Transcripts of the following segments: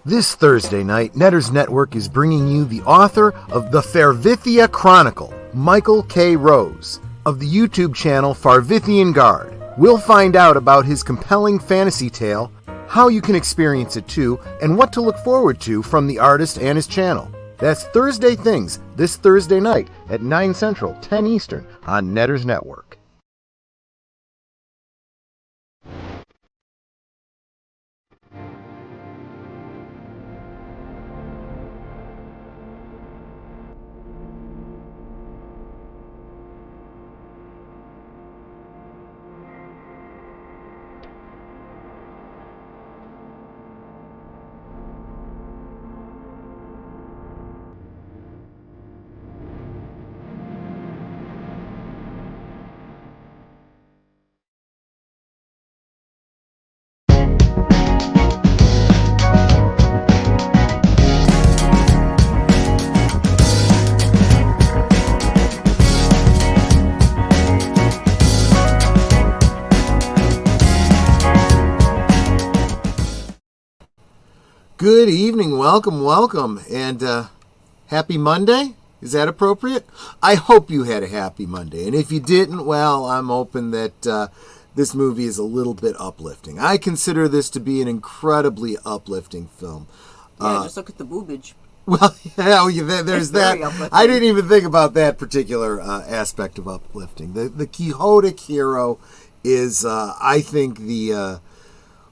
This Thursday night, Netters Network is bringing you the author of the Farvithia Chronicle, Michael K. Rose, of the YouTube channel Farvithian Guard. We'll find out about his compelling fantasy tale, how you can experience it too, and what to look forward to from the artist and his channel. That's Thursday Things, this Thursday night at 9 Central, 10 Eastern on Netters Network. Good evening, welcome, and happy Monday? Is that appropriate? I hope you had a happy Monday, and if you didn't, well, I'm hoping that this movie is a little bit uplifting. I consider this to be an incredibly uplifting film. Yeah, just look at the boobage. Well, yeah, there's that. I didn't even think about that particular aspect of uplifting. The Quixotic hero is, I think, the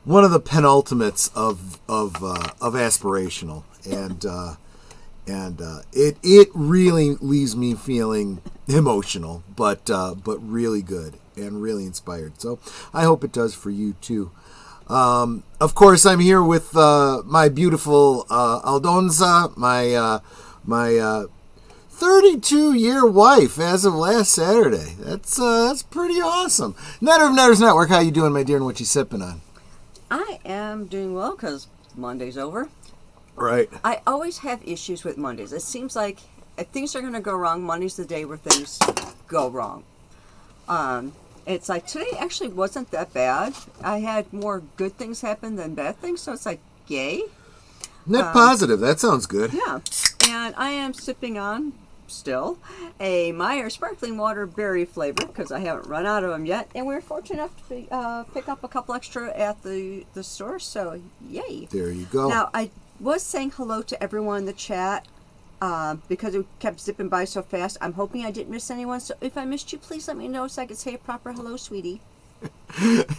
one of the penultimates of aspirational, and it really leaves me feeling emotional, but really good and really inspired. So I hope it does for you too. Of course, I'm here with my beautiful Aldonza, my 32-year wife as of last Saturday. That's pretty awesome. Netter of Netters Network, how you doing, my dear, and what you sipping on? I am doing well because Monday's over. Right. I always have issues with Mondays. It seems like if things are going to go wrong, Monday's the day where things go wrong. It's like today actually wasn't that bad. I had more good things happen than bad things, so it's like, yay. Net positive. That sounds good. Yeah. And I am sipping on, still, a Meyer sparkling water berry flavor because I haven't run out of them yet. And we were fortunate enough to pick up a couple extra at the store, so yay. There you go. Now, I was saying hello to everyone in the chat because it kept zipping by so fast. I'm hoping I didn't miss anyone, so if I missed you, please let me know so I can say a proper hello, sweetie.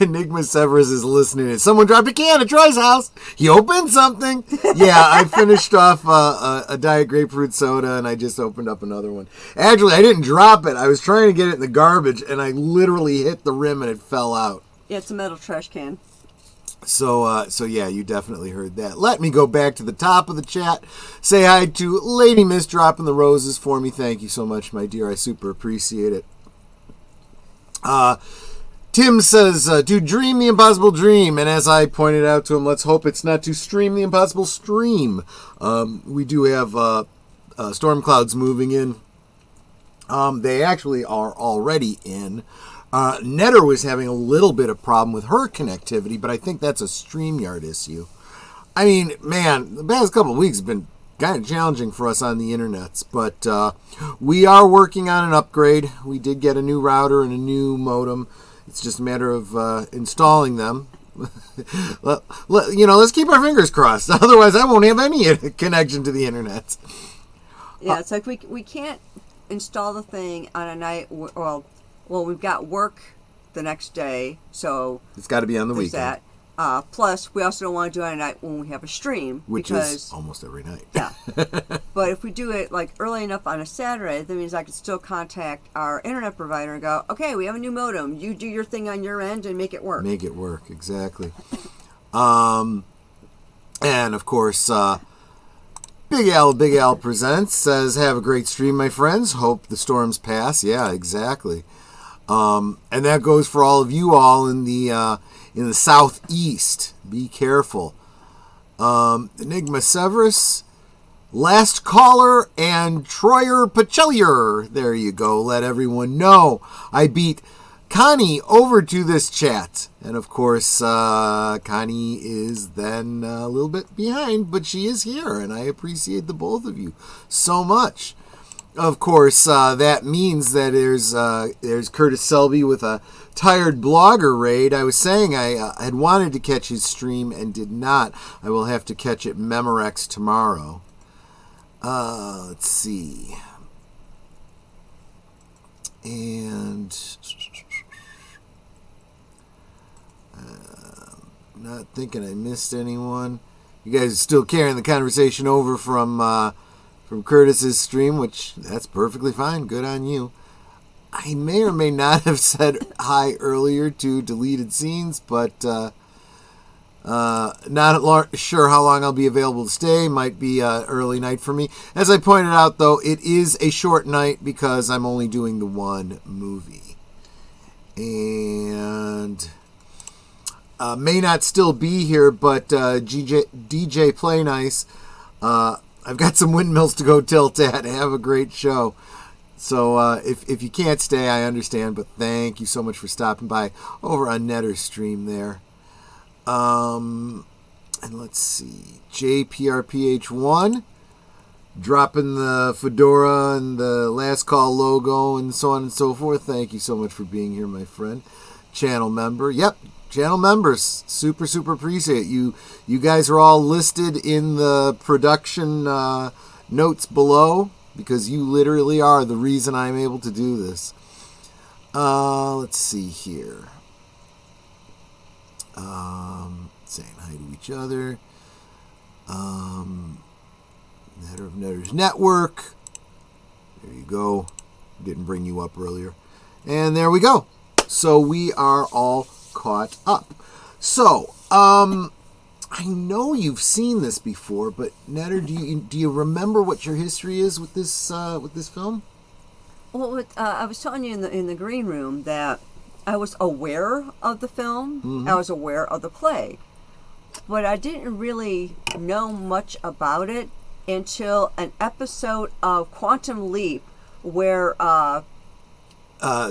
Enigma Severus is listening, and someone dropped a can at Troy's house. He opened something. Yeah, I finished off a Diet Grapefruit soda, and I just opened up another one. Actually, I didn't drop it. I was trying to get it in the garbage, and I literally hit the rim, and it fell out. Yeah, it's a metal trash can. So yeah, you definitely heard that. Let me go back to the top of the chat. Say hi to Lady Miss dropping the roses for me. Thank you so much, my dear. I super appreciate it. Tim says, to dream the impossible dream. And as I pointed out to him, let's hope it's not to stream the impossible stream. We do have storm clouds moving in. They actually are already in. Netter was having a little bit of problem with her connectivity, but I think that's a StreamYard issue. I mean, man, the past couple of weeks have been kind of challenging for us on the internets, but we are working on an upgrade. We did get a new router and a new modem. It's just a matter of installing them. Let's keep our fingers crossed. Otherwise, I won't have any connection to the internet. Yeah, it's like we can't install the thing on a night. Well, we've got work the next day, so it's got to be on the weekend. That. Plus, we also don't want to do it on a night when we have a stream, which is almost every night. Yeah, but if we do it like early enough on a Saturday, that means I can still contact our internet provider and go, okay, we have a new modem. You do your thing on your end and make it work. Make it work, exactly. And of course, Big Al Presents says, have a great stream, my friends. Hope the storms pass. Yeah, exactly. And that goes for all of you all in the southeast. Be careful. Enigma Severus, Last Caller, and Troyer Pachelier. There you go. Let everyone know I beat Connie over to this chat. And of course, Connie is then a little bit behind, but she is here, and I appreciate the both of you so much. Of course, that means that there's Curtis Selby with a tired blogger raid. I was saying I had wanted to catch his stream and did not. I will have to catch it Memorex tomorrow. Let's see. And not thinking I missed anyone. You guys are still carrying the conversation over from Curtis's stream, which that's perfectly fine. Good on you. I may or may not have said hi earlier to deleted scenes, but not sure how long I'll be available to stay. Might be early night for me. As I pointed out, though, it is a short night because I'm only doing the one movie. And may not still be here, but DJ Play Nice, I've got some windmills to go tilt at. Have a great show. So if you can't stay, I understand, but thank you so much for stopping by over on Netter's stream there. And let's see, JPRPH1 dropping the fedora and the last call logo and so on and so forth. Thank you so much for being here, my friend. Channel member. Yep, channel members. Super appreciate you. You guys are all listed in the production notes below because you literally are the reason I'm able to do this. Let's see here. Saying hi to each other. Netter of Netters Network. There you go. Didn't bring you up earlier. And there we go. So we are all caught up. So, I know you've seen this before, but Netter, do you remember what your history is with this film? Well, I was telling you in the green room that I was aware of the film. Mm-hmm. I was aware of the play, but I didn't really know much about it until an episode of Quantum Leap where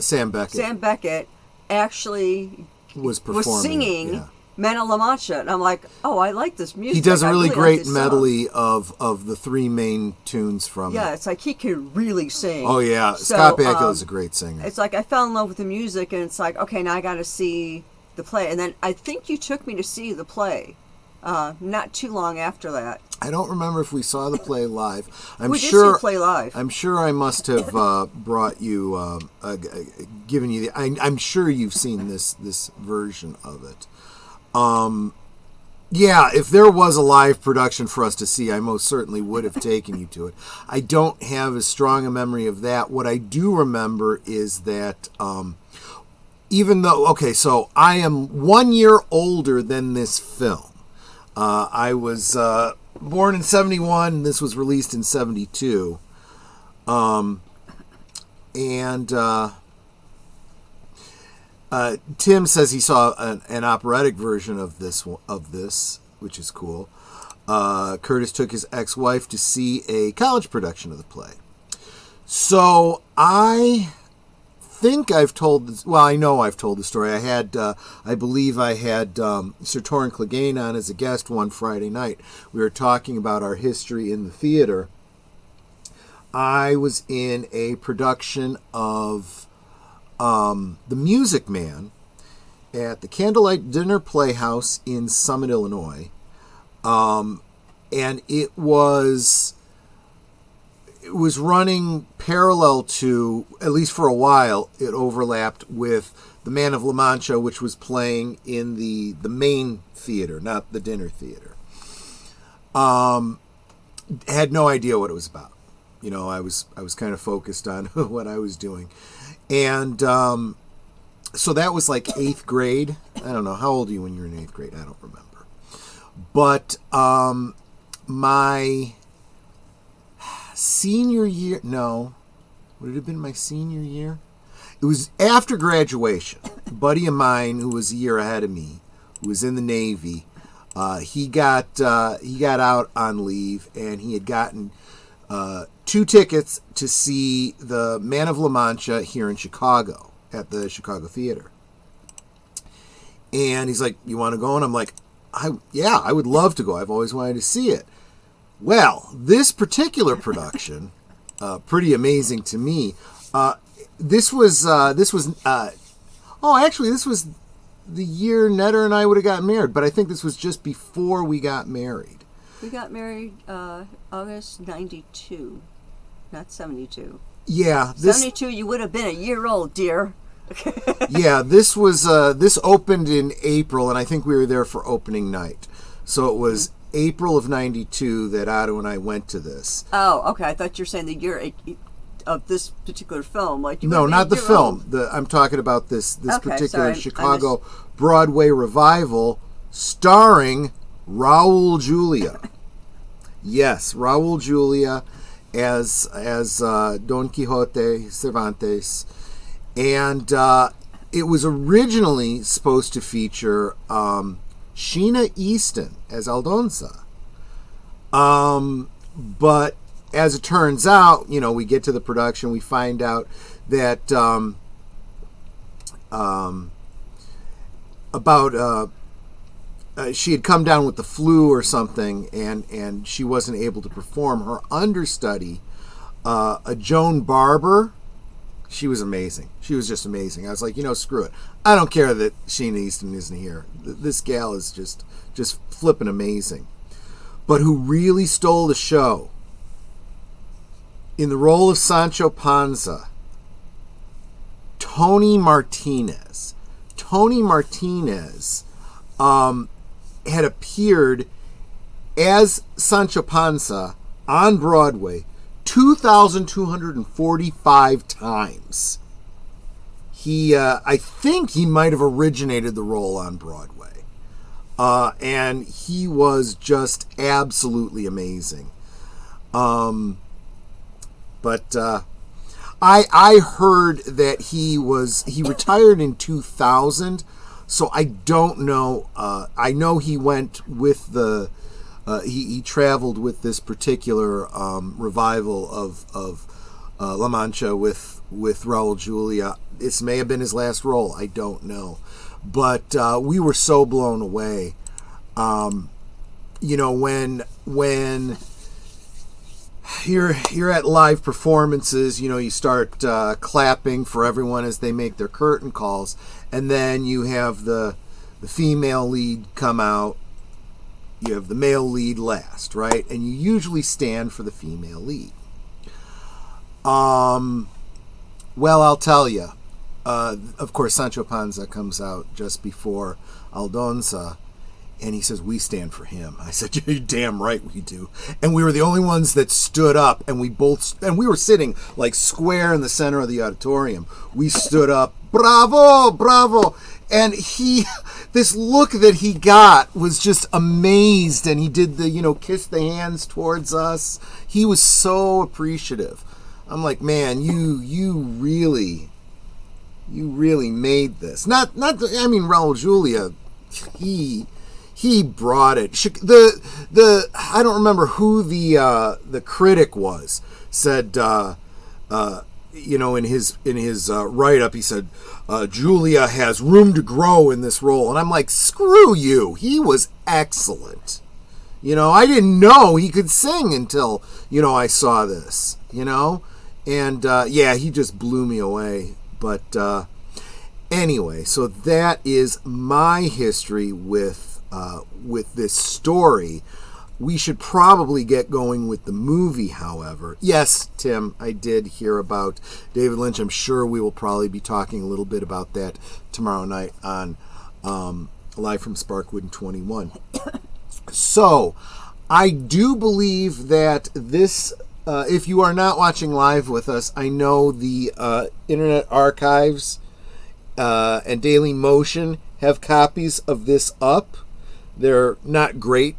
Sam Beckett actually was singing. Yeah. Man of La Mancha, and I'm like, oh, I like this music. He does a really great medley of the three main tunes from it. Yeah, it's like he can really sing. Oh, yeah. So, Scott Bakula is a great singer. It's like I fell in love with the music, and it's like, okay, now I got to see the play. And then I think you took me to see the play not too long after that. I don't remember if we saw the play live. We did see the play live. I'm sure I must have brought you, given you the... I'm sure you've seen this version of it. Yeah, if there was a live production for us to see, I most certainly would have taken you to it. I don't have as strong a memory of that. What I do remember is that even though, okay, so I am 1 year older than this film. I was born in 71, this was released in 72. Tim says he saw an operatic version of this, which is cool. Curtis took his ex-wife to see a college production of the play. So I think I've told this. Well, I know I've told the story. I believe I had Sir Torrin Clegane on as a guest one Friday night. We were talking about our history in the theater. I was in a production of The Music Man at the Candlelight Dinner Playhouse in Summit, Illinois. And it was running parallel to, at least for a while, it overlapped with The Man of La Mancha, which was playing in the main theater, not the dinner theater. Had no idea what it was about. You know, I was kind of focused on what I was doing. And so that was like 8th grade. I don't know. How old are you when you're in 8th grade? I don't remember. But my senior year, no, would it have been my senior year? It was after graduation. A buddy of mine who was a year ahead of me, who was in the Navy, he got out on leave, and he had gotten 2 tickets to see The Man of La Mancha here in Chicago at the Chicago Theater. And he's like, "You want to go?" And I'm like, "Yeah, I would love to go. I've always wanted to see it." Well, this particular production, pretty amazing to me. This was the year Netter and I would have gotten married, but I think this was just before we got married. We got married August 92, not 72. Yeah. 72, you would have been a year old, dear. Yeah, this opened in April, and I think we were there for opening night. So it was April of 92 that Otto and I went to this. Oh, okay. I thought you were saying the year of this particular film. Like, no, not the film. I'm talking about this particular Chicago Broadway revival starring Raul Julia. Yes, Raul Julia as Don Quixote Cervantes. And it was originally supposed to feature Sheena Easton as Aldonza. But as it turns out, you know, we get to the production, we find out that she had come down with the flu or something, and she wasn't able to perform. Her understudy, a Joan Barber, she was amazing. She was just amazing. I was like, you know, screw it. I don't care that Sheena Easton isn't here. This gal is just flipping amazing. But who really stole the show in the role of Sancho Panza, Tony Martinez. Tony Martinez had appeared as Sancho Panza on Broadway 2,245 times. I think he might have originated the role on Broadway. And he was just absolutely amazing. But I heard that he retired in 2000, so I don't know. I know he went with he traveled with this particular revival of La Mancha with Raul Julia. This may have been his last role. I don't know. But we were so blown away. You know, when you're at live performances, you know, you start clapping for everyone as they make their curtain calls, and then you have the female lead come out. You have the male lead last, right? And you usually stand for the female lead. Well, I'll tell you. Of course, Sancho Panza comes out just before Aldonza, and he says, "We stand for him." I said, "You're damn right we do." And we were the only ones that stood up, and we were sitting like square in the center of the auditorium. We stood up, bravo, bravo. And this look that he got was just amazed, and he did the, you know, kiss the hands towards us. He was so appreciative. I'm like, man, you really made this. Not. I mean, Raul Julia, he brought it. I don't remember who the critic was. Said in his write-up, he said, Julia has room to grow in this role. And I'm like, screw you. He was excellent. I didn't know he could sing until, I saw this, And, he just blew me away. But anyway, so that is my history with this story. We should probably get going with the movie, however. Yes, Tim, I did hear about David Lynch. I'm sure we will probably be talking a little bit about that tomorrow night on Live from Sparkwood 21. So, I do believe that this, if you are not watching live with us, I know the Internet Archives and Daily Motion have copies of this up. They're not great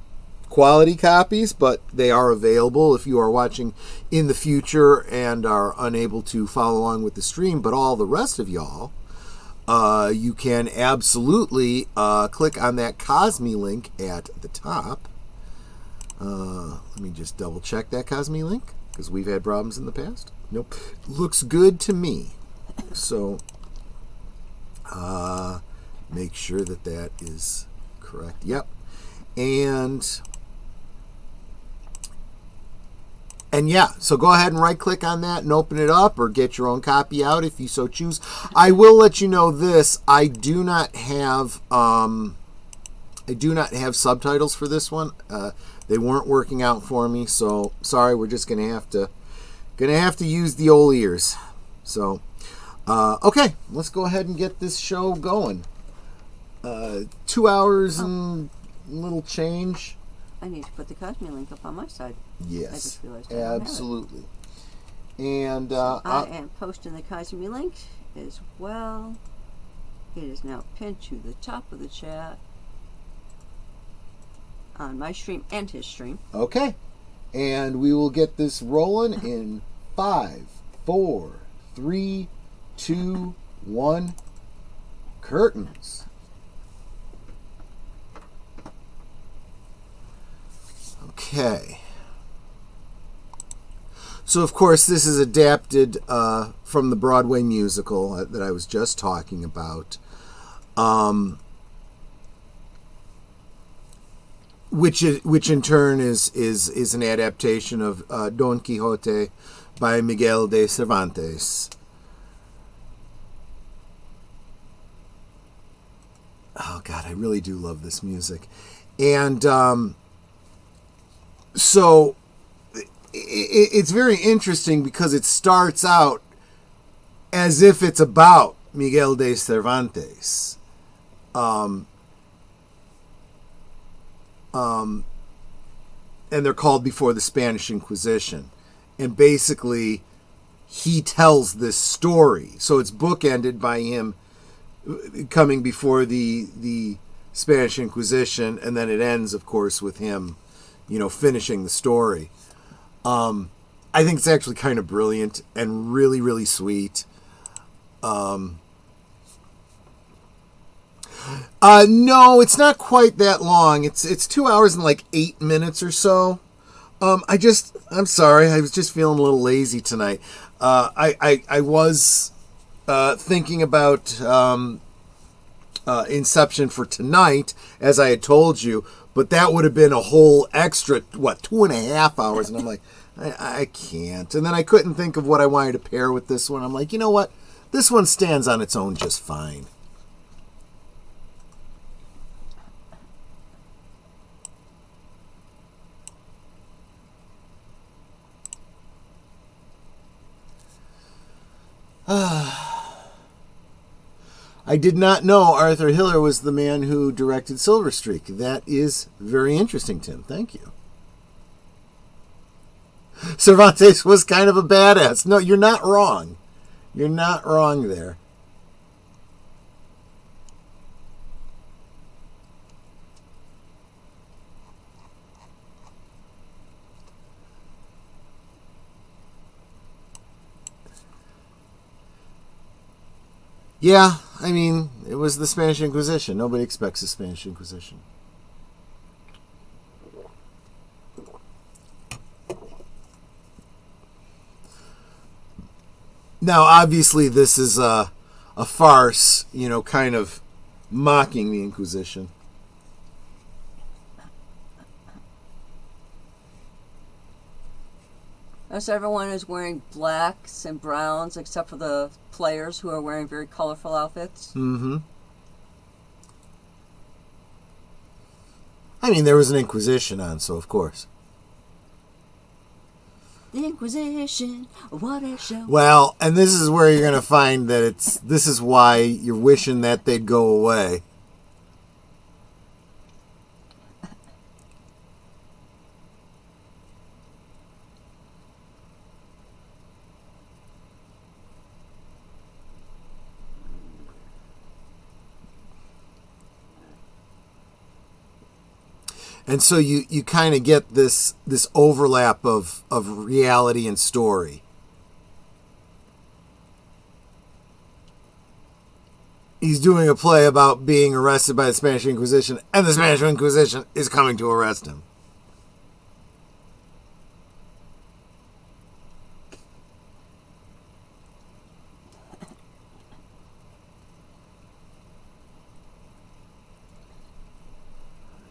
quality copies, but they are available if you are watching in the future and are unable to follow along with the stream. But all the rest of y'all, you can absolutely click on that Cosme link at the top. Let me just double check that Cosme link, because we've had problems in the past. Nope. Looks good to me. So make sure that is correct. Yep. And yeah, so go ahead and right-click on that and open it up, or get your own copy out if you so choose. I will let you know this: I do not have subtitles for this one. They weren't working out for me, so sorry. We're just gonna have to use the old ears. So okay, let's go ahead and get this show going. 2 hours and little change. I need to put the Cosme link up on my side. Yes, I just realized absolutely. And I am posting the Cosme link as well. It is now pinned to the top of the chat on my stream and his stream. Okay, and we will get this rolling in 5, 4, 3, 2, 1. Curtains. Okay. So, of course, this is adapted from the Broadway musical that I was just talking about, which in turn is an adaptation of Don Quixote by Miguel de Cervantes. Oh, God, I really do love this music. And so it's very interesting because it starts out as if it's about Miguel de Cervantes. And they're called before the Spanish Inquisition. And basically, he tells this story. So it's bookended by him coming before the Spanish Inquisition, and then it ends, of course, with him, finishing the story. I think it's actually kind of brilliant and really, really sweet. No, it's not quite that long. It's 2 hours and like 8 minutes or so. I'm sorry. I was just feeling a little lazy tonight. I was thinking about Inception for tonight, as I had told you, but that would have been a whole extra, 2.5 hours, and I'm like, I can't. And then I couldn't think of what I wanted to pair with this one. I'm like, you know what? This one stands on its own just fine. I did not know Arthur Hiller was the man who directed Silver Streak. That is very interesting, Tim. Thank you. Cervantes was kind of a badass. No, you're not wrong. You're not wrong there. Yeah, I mean, it was the Spanish Inquisition. Nobody expects the Spanish Inquisition. Now, obviously, this is a farce, kind of mocking the Inquisition. As everyone is wearing blacks and browns, except for the players who are wearing very colorful outfits. Mm-hmm. I mean, there was an Inquisition on, so of course. The Inquisition, what a show. Well, and this is where you're going to find that this is why you're wishing that they'd go away. And so you kind of get this overlap of reality and story. He's doing a play about being arrested by the Spanish Inquisition, and the Spanish Inquisition is coming to arrest him.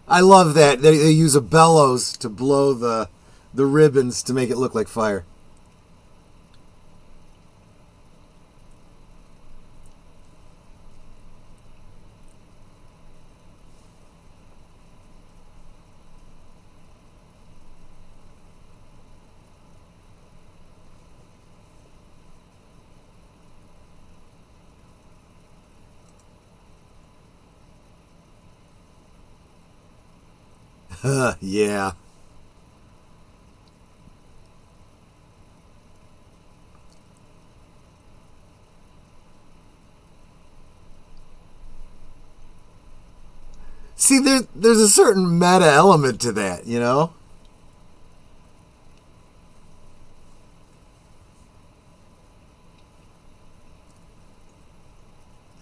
I love that. They use a bellows to blow the ribbons to make it look like fire. Yeah. See, there's a certain meta element to that,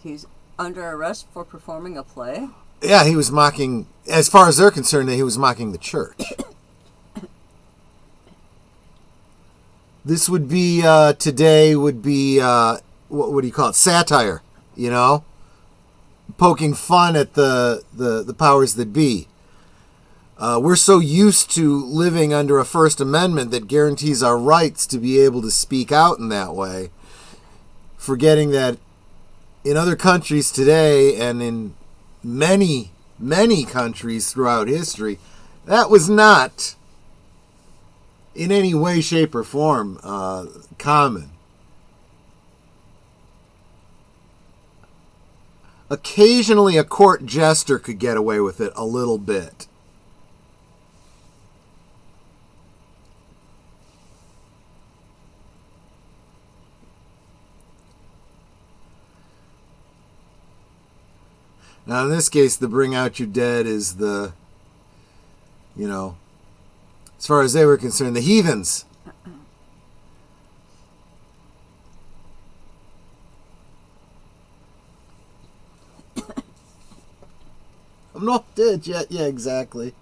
He's under arrest for performing a play? Yeah, he was mocking, as far as they're concerned, he was mocking the church. This would be, today would be, what do you call it? Satire, Poking fun at the powers that be. We're so used to living under a First Amendment that guarantees our rights to be able to speak out in that way, forgetting that in other countries today and in many, many countries throughout history, that was not in any way, shape, or form common. Occasionally a court jester could get away with it a little bit. Now, in this case, the bring out your dead is the, as far as they were concerned, the heathens. I'm not dead yet. Yeah, exactly.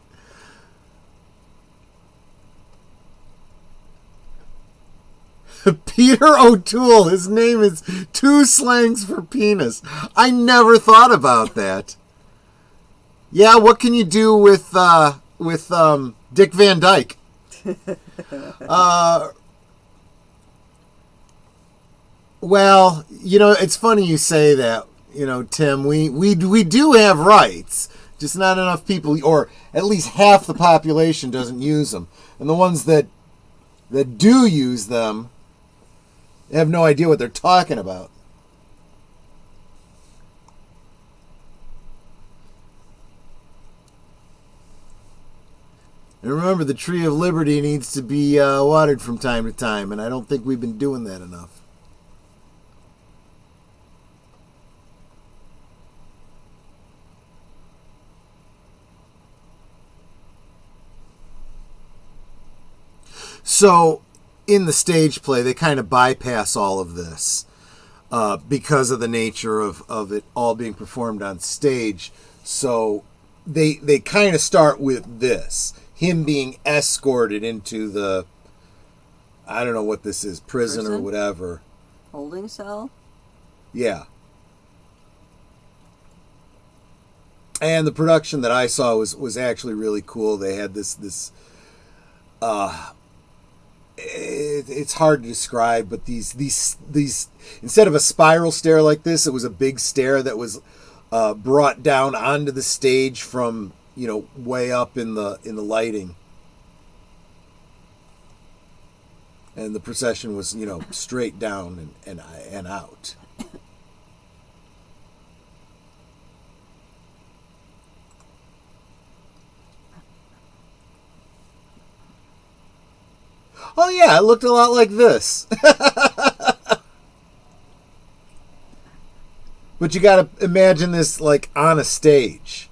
Peter O'Toole, his name is two slangs for penis. I never thought about that. Yeah, what can you do with Dick Van Dyke? Well, it's funny you say that, Tim. We do have rights, just not enough people, or at least half the population doesn't use them. And the ones that do use them, they have no idea what they're talking about. And remember, the Tree of Liberty needs to be watered from time to time, and I don't think we've been doing that enough. So, in the stage play, they kind of bypass all of this because of the nature of it all being performed on stage. So they kind of start with this. Him being escorted into the, I don't know what this is, prison or whatever. Holding cell? Yeah. And the production that I saw was actually really cool. They had this it's hard to describe, but these instead of a spiral stair like this, it was a big stair that was brought down onto the stage from, way up in the lighting. And the procession was, straight down and out. Oh yeah, it looked a lot like this. But you got to imagine this like on a stage.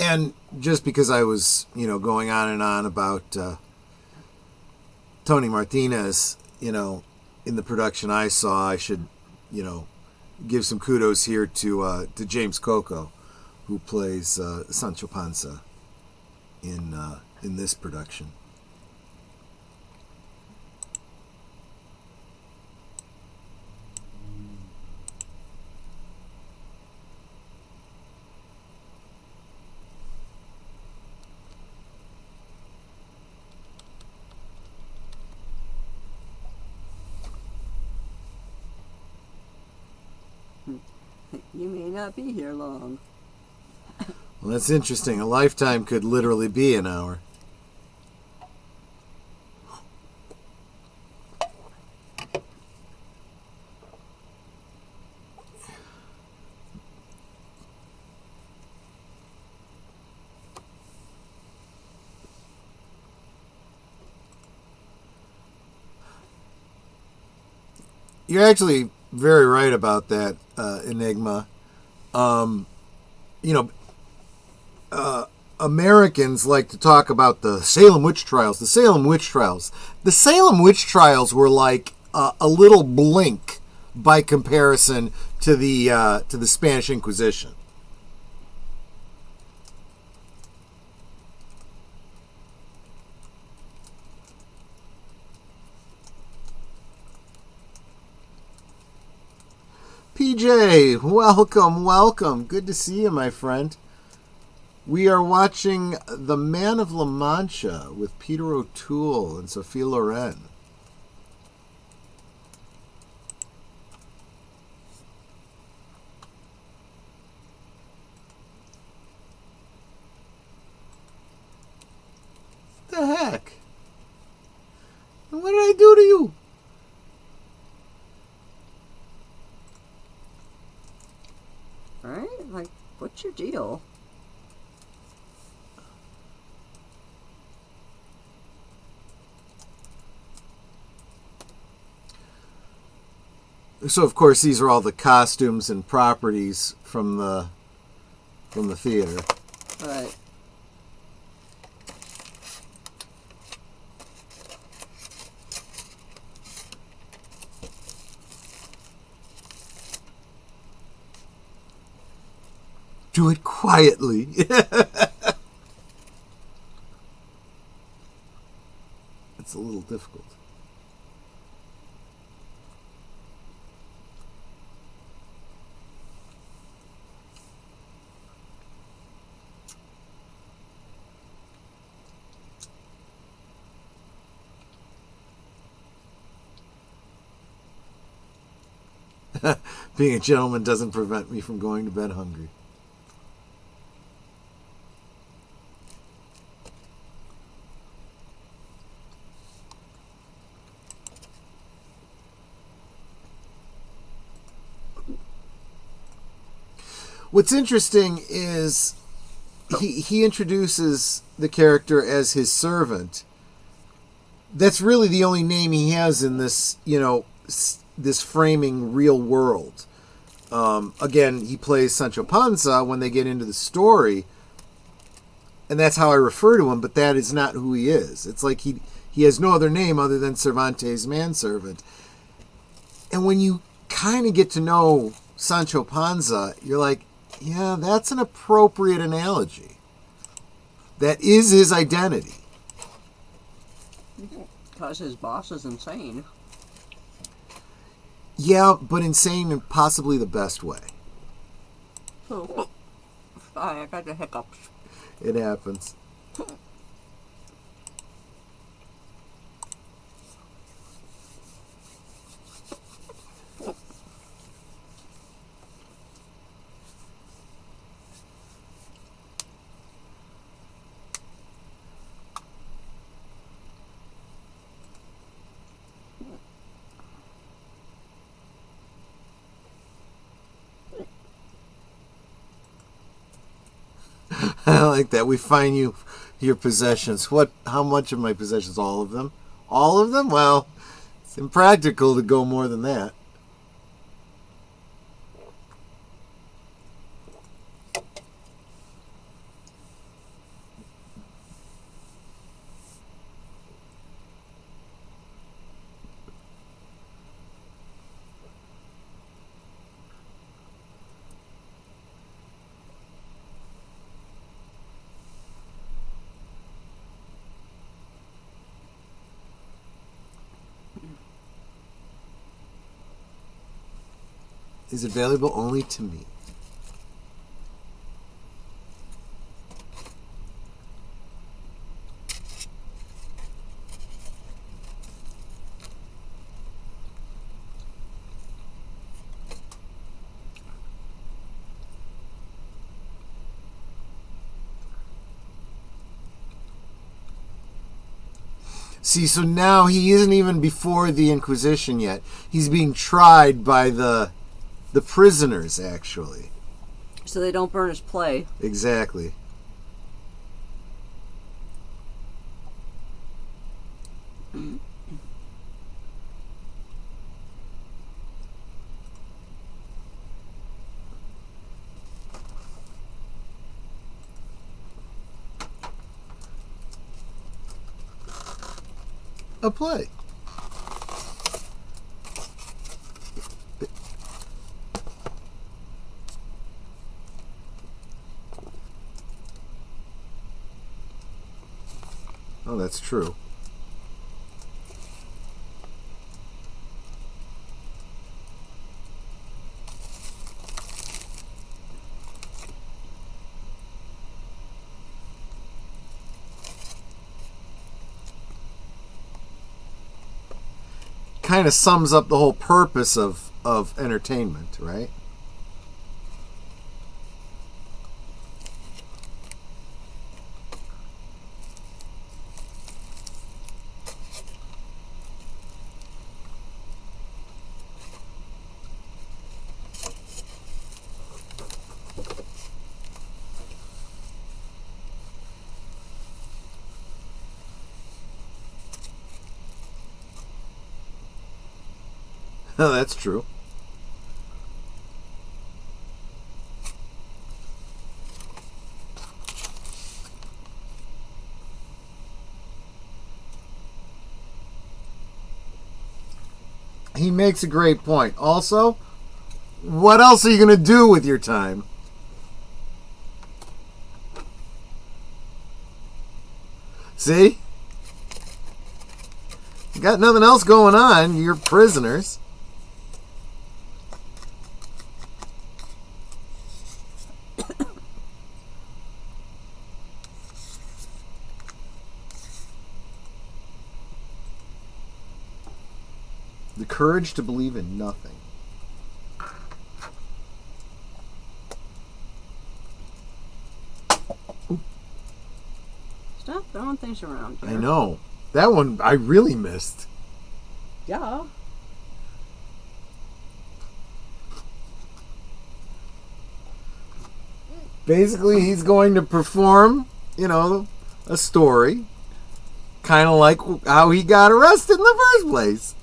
And just because I was, going on and on about Tony Martinez, in the production I saw, I should, give some kudos here to James Coco, who plays Sancho Panza in this production. You may not be here long. Well, that's interesting. A lifetime could literally be an hour. You're actually very right about that, Enigma. Americans like to talk about the Salem witch trials. The Salem witch trials. The Salem witch trials were like a little blink by comparison to the Spanish Inquisition. PJ, welcome. Good to see you, my friend. We are watching The Man of La Mancha with Peter O'Toole and Sophia Loren. The heck? What did I do to you? Right? Like, what's your deal? So, of course, these are all the costumes and properties from the theater. Right. Do it quietly. It's a little difficult. Being a gentleman doesn't prevent me from going to bed hungry. What's interesting is he introduces the character as his servant. That's really the only name he has in this, this framing real world. again, he plays Sancho Panza when they get into the story, and that's how I refer to him, but that is not who he is. It's like he has no other name other than Cervantes' manservant. And when you kind of get to know Sancho Panza, you're like, yeah, that's an appropriate analogy. That is his identity. Because his boss is insane. Yeah, but insane in possibly the best way. Oh, sorry, I got the hiccups. It happens. I like that. We find you your possessions. How much of my possessions? All of them? All of them? Well, it's impractical to go more than that. Is available only to me. See, so now he isn't even before the Inquisition yet. He's being tried by the prisoners, actually. So they don't burn his play. Exactly. A play. Oh, that's true. Kind of sums up the whole purpose of entertainment, right? Oh, that's true. He makes a great point. Also, what else are you going to do with your time? See? You got nothing else going on. You're prisoners. The courage to believe in nothing. Stop throwing things around here. I know. That one I really missed. Yeah. Basically, he's going to perform, a story. Kind of like how he got arrested in the first place.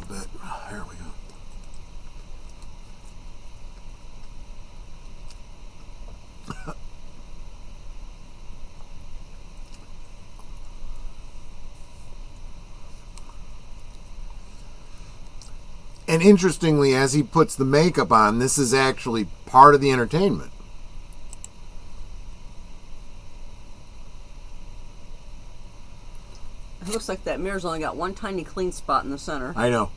bit. There we go. And interestingly, as he puts the makeup on, this is actually part of the entertainment. It looks like that mirror's only got one tiny clean spot in the center. I know.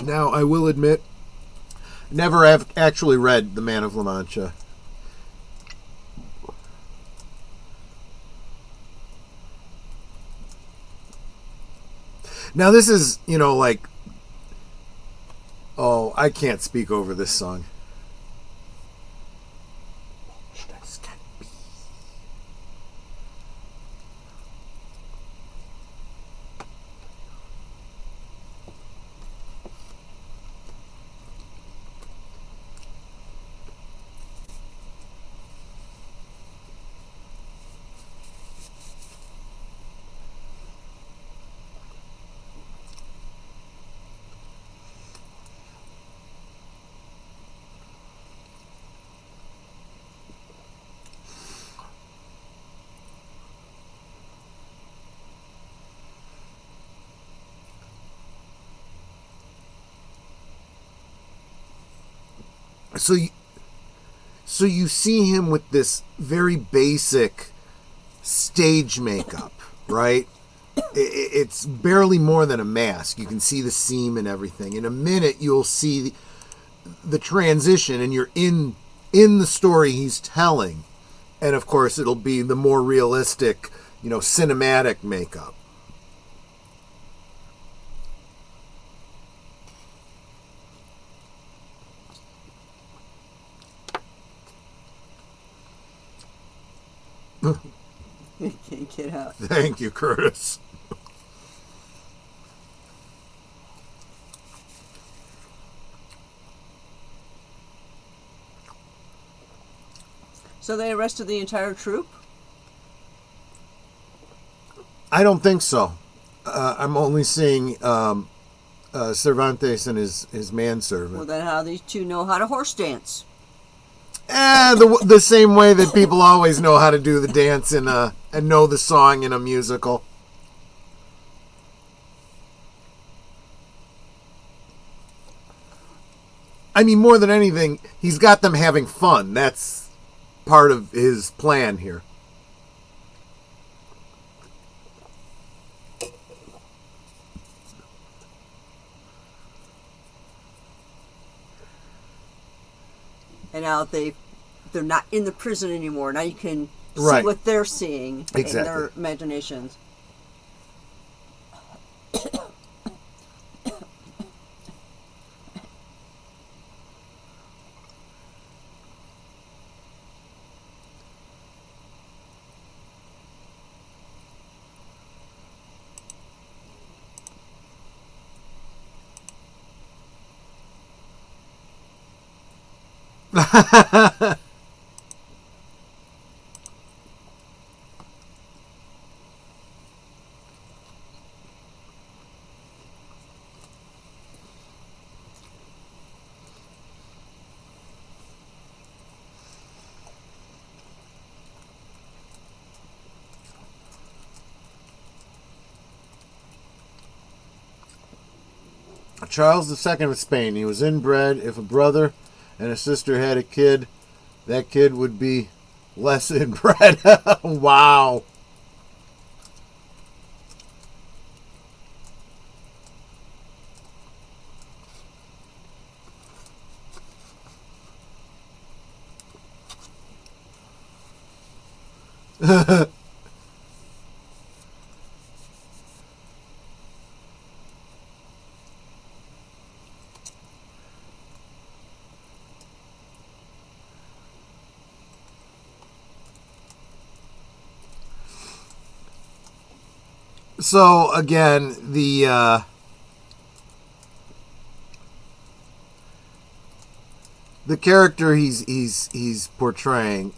Now, I will admit, never have actually read The Man of La Mancha. Now, this is, like... Oh, I can't speak over this song. So you see him with this very basic stage makeup, right? It's barely more than a mask. You can see the seam and everything. In a minute, you'll see the transition, and you're in the story he's telling. And, of course, it'll be the more realistic, cinematic makeup. Can't get out. Thank you, Curtis. So they arrested the entire troop? I don't think so. I'm only seeing Cervantes and his manservant. Well, then how these two know how to horse dance? The same way that people always know how to do the dance and know the song in a musical. I mean, more than anything, he's got them having fun. That's part of his plan here. And now they're not in the prison anymore. Now you can see Right. what they're seeing in Exactly. their imaginations. Charles II of Spain. He was inbred. If a brother and a sister had a kid, that kid would be less inbred. Wow. So again, the character he's portraying,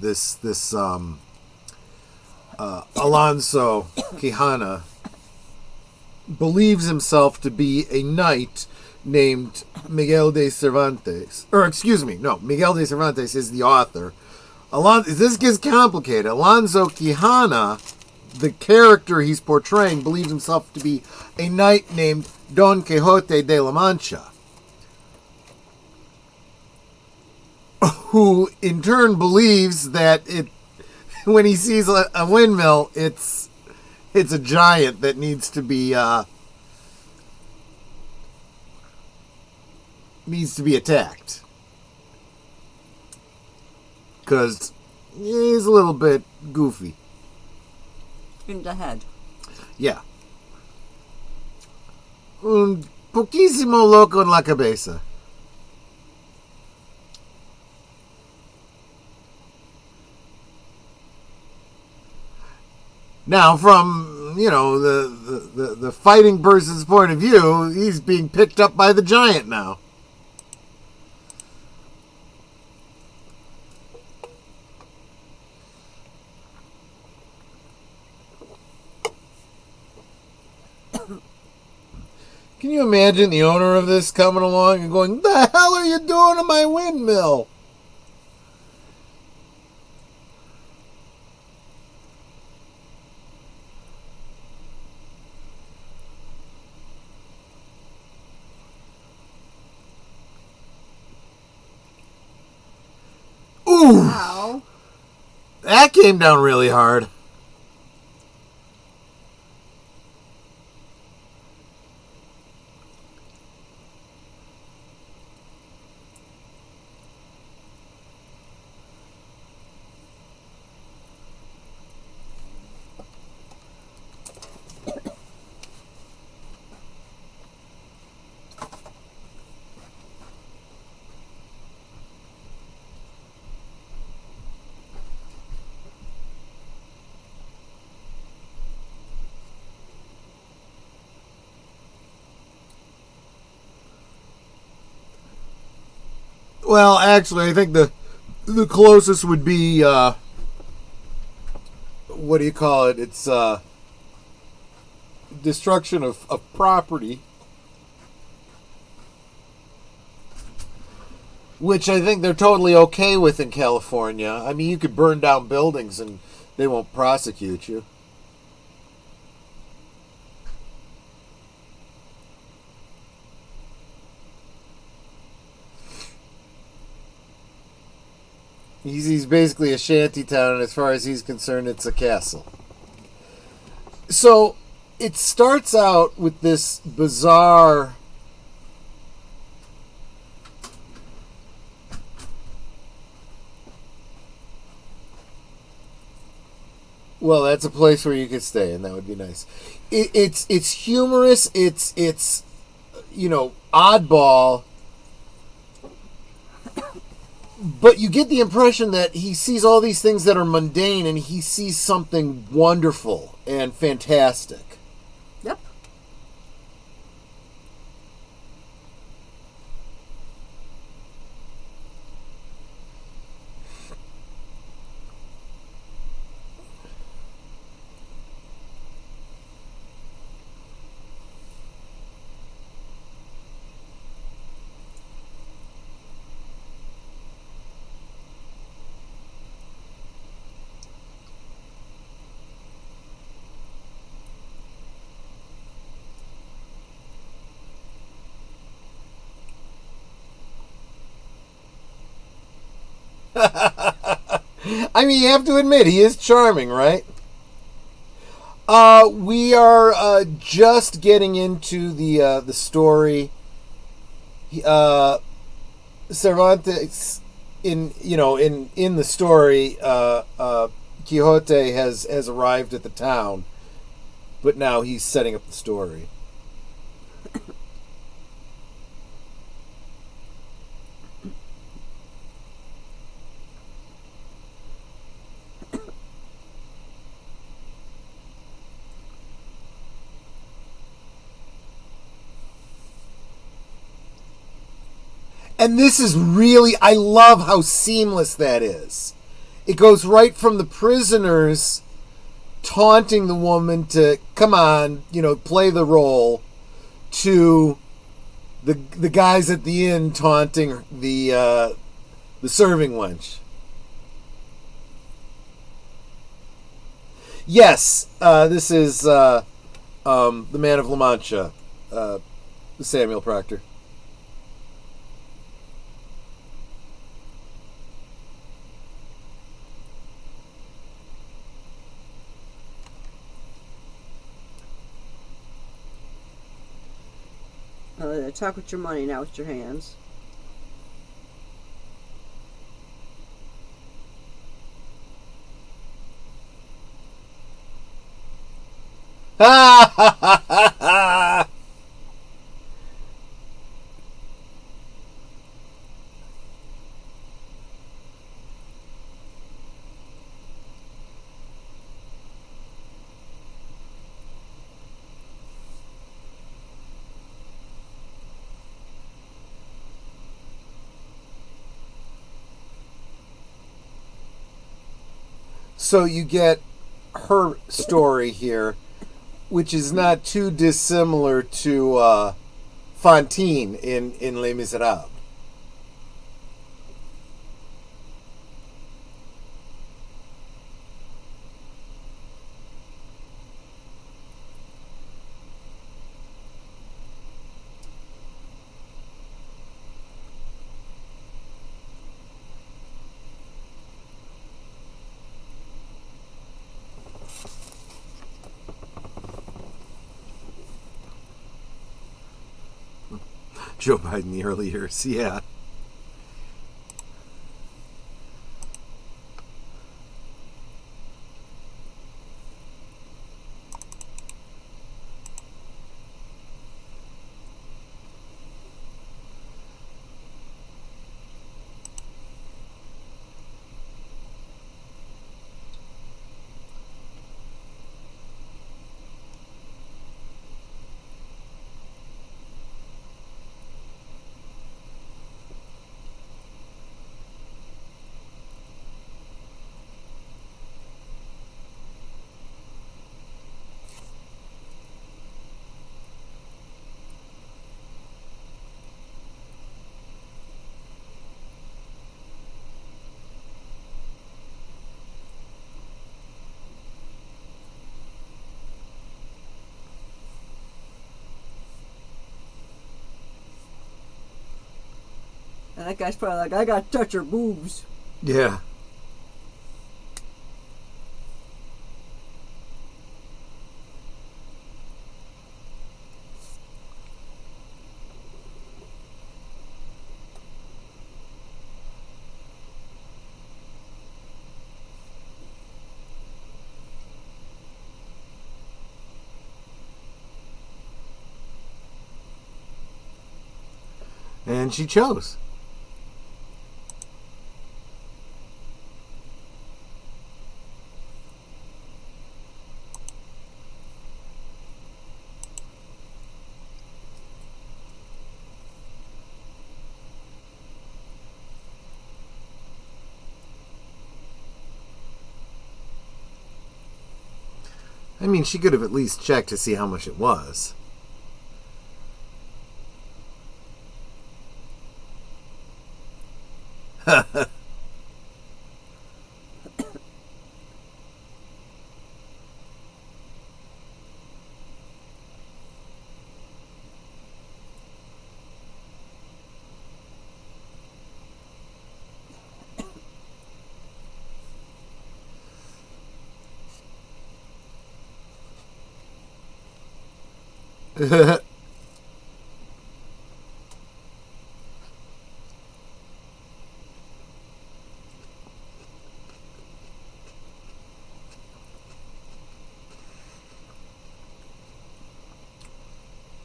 this Alonso Quijana believes himself to be a knight named Miguel de Cervantes. Or excuse me, no, Miguel de Cervantes is the author. This gets complicated. Alonso Quijana, the character he's portraying, believes himself to be a knight named Don Quixote de la Mancha, who in turn believes that when he sees a windmill, it's a giant that needs to be attacked, because he's a little bit goofy in the head. Yeah. Un poquísimo loco en la cabeza. Now, from, the fighting person's point of view, he's being picked up by the giant now. Can you imagine the owner of this coming along and going, "The hell are you doing to my windmill?" Ooh! Wow. That came down really hard. Well, actually, I think the closest would be, what do you call it? It's destruction of property, which I think they're totally okay with in California. I mean, you could burn down buildings and they won't prosecute you. He's basically a shanty town, and as far as he's concerned, it's a castle. So, it starts out with this bizarre... Well, that's a place where you could stay, and that would be nice. It's humorous, it's oddball, but you get the impression that he sees all these things that are mundane and he sees something wonderful and fantastic. Yep. I mean, you have to admit, he is charming, right? We are just getting into the story. Cervantes, in the story, Quixote has arrived at the town, but now he's setting up the story. And this is really, I love how seamless that is. It goes right from the prisoners taunting the woman to, come on, play the role, to the guys at the inn taunting the serving wench. Yes, this is the Man of La Mancha, Samuel Proctor. Talk with your money, now with your hands. Ha ha ha ha ha! So you get her story here, which is not too dissimilar to Fantine in Les Miserables. Joe Biden, the early years, yeah. And that guy's probably like, I gotta touch her boobs. Yeah. And she chose. I mean, she could have at least checked to see how much it was.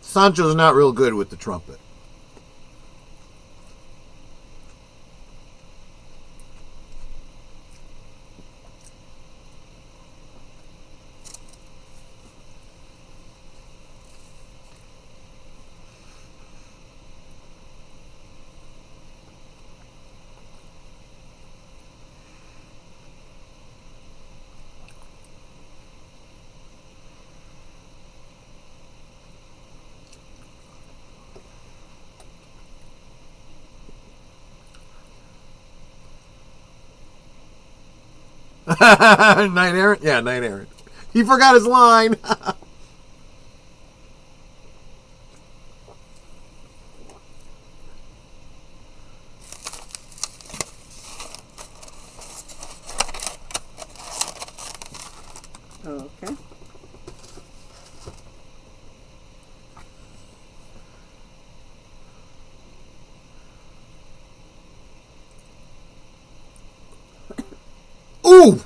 Sancho's not real good with the trumpet. Knight errant? Yeah, knight errant. He forgot his line. Okay. Ooh!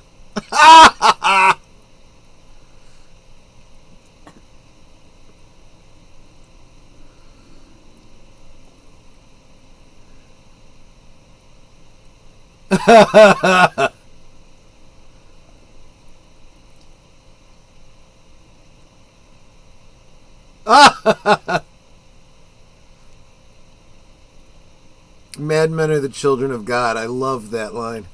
Madmen are the children of God. I love that line.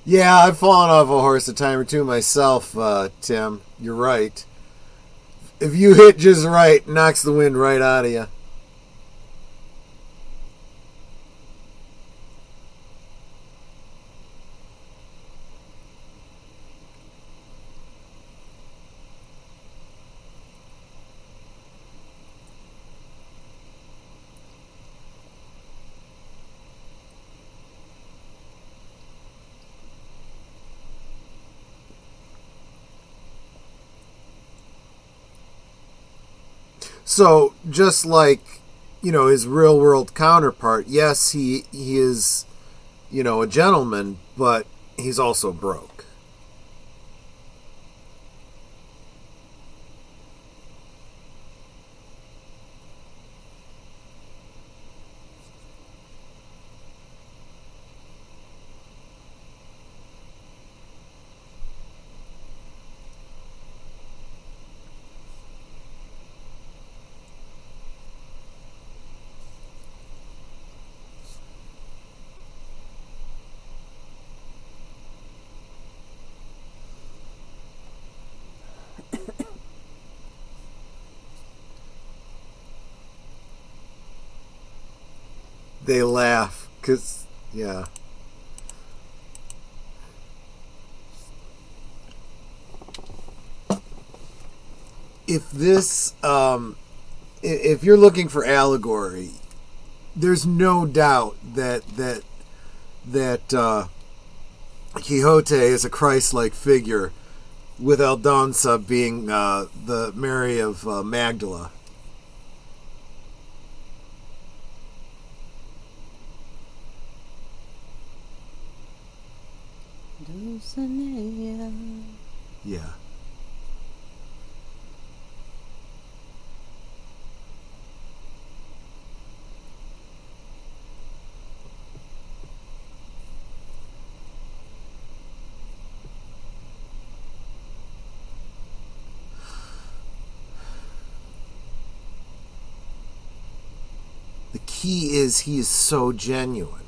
Yeah, I've fallen off a horse a time or two myself, Tim. You're right. If you hit just right, it knocks the wind right out of you. So, just like, his real world counterpart, yes, he is, a gentleman, but he's also broke. They laugh, because, yeah. If this, if you're looking for allegory, there's no doubt that Quixote is a Christ-like figure, with Aldonza being the Mary of Magdala. Dulcinea. Yeah. The key is he is so genuine.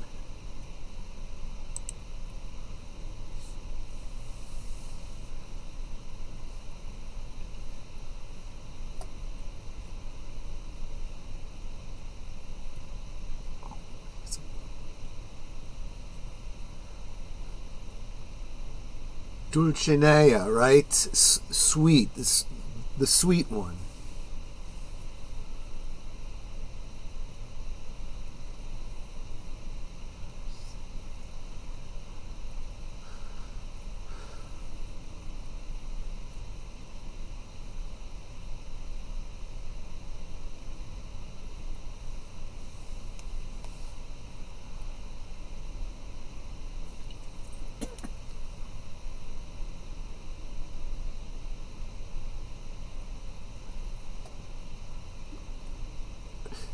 Dulcinea, right? Sweet. The sweet one.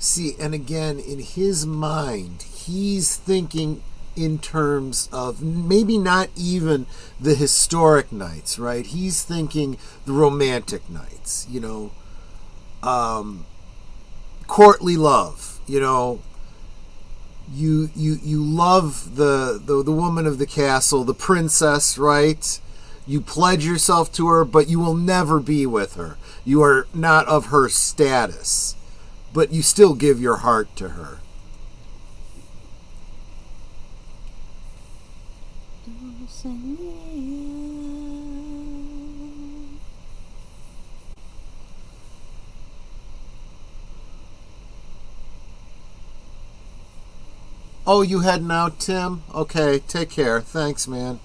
See, and again, in his mind, he's thinking in terms of maybe not even the historic knights, right? He's thinking the romantic knights, courtly love, you love the woman of the castle, the princess, right? You pledge yourself to her, but you will never be with her. You are not of her status, but you still give your heart to her. Oh, you heading out, Tim? Okay, take care. Thanks, man.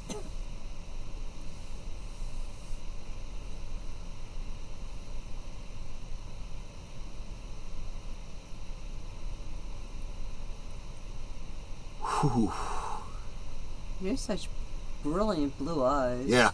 Whew. You have such brilliant blue eyes. Yeah.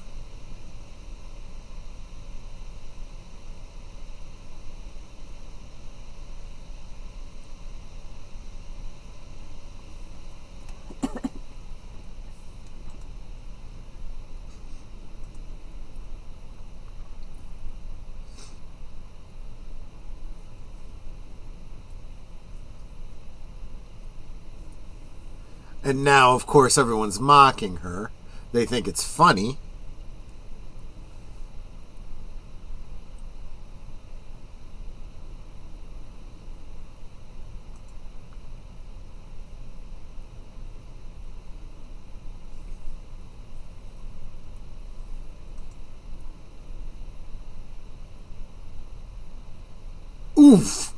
And now, of course, everyone's mocking her. They think it's funny. Oof!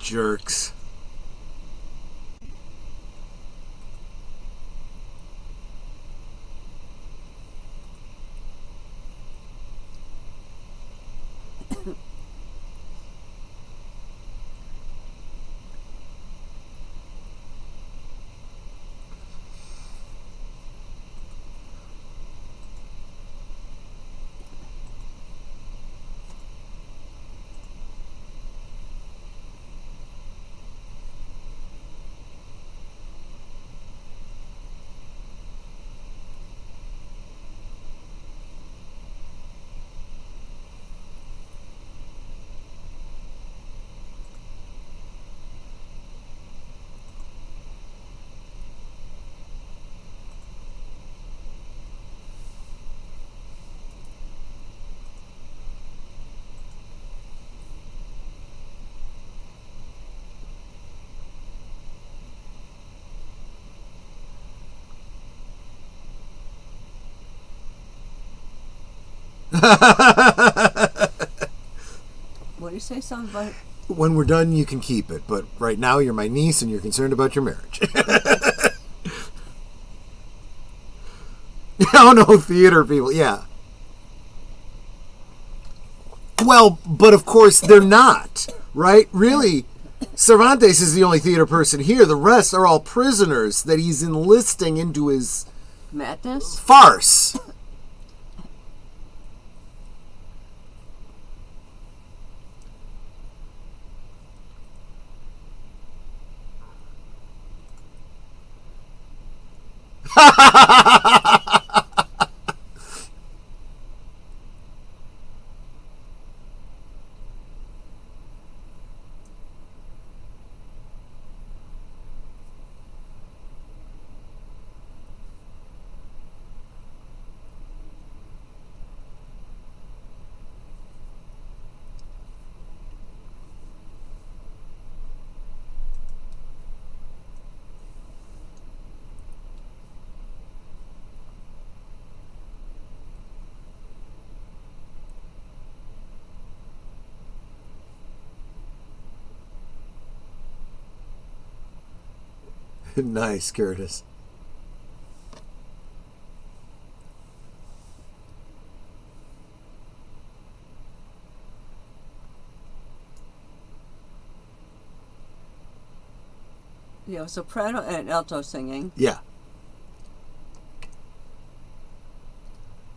Jerks. What do you say something about? When we're done, you can keep it. But right now, you're my niece and you're concerned about your marriage. Oh, no, theater people. Yeah. Well, but of course, they're not. Right? Really, Cervantes is the only theater person here. The rest are all prisoners that he's enlisting into his Madness? farce. Nice, Curtis. soprano and alto singing. Yeah.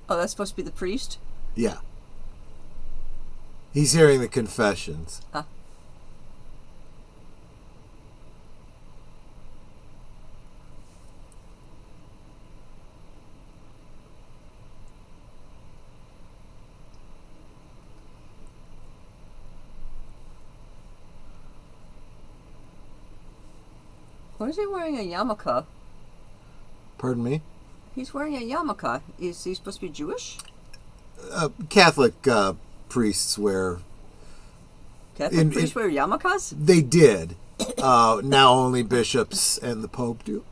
Oh, that's supposed to be the priest? Yeah. He's hearing the confessions. Huh. Why is he wearing a yarmulke? Pardon me? He's wearing a yarmulke. Is he supposed to be Jewish? Catholic priests wear... Catholic priests wear yarmulkes? They did. Now only bishops and the Pope do.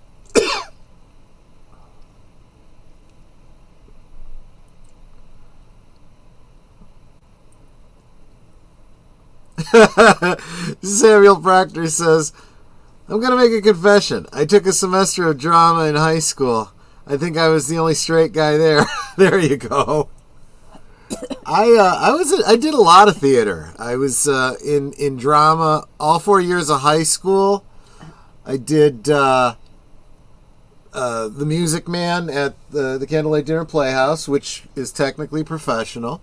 Samuel Proctor says, I'm going to make a confession. I took a semester of drama in high school. I think I was the only straight guy there. There you go. I did a lot of theater. I was in drama all 4 years of high school. I did The Music Man at the Candlelight Dinner Playhouse, which is technically professional.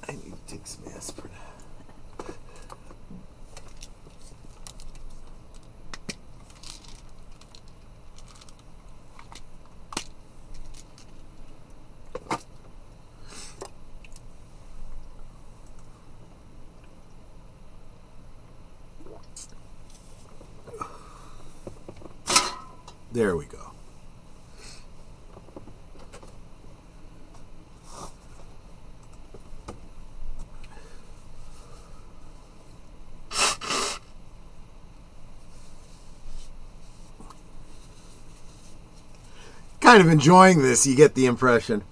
I need to take some aspirin. There we go. Kind of enjoying this, you get the impression.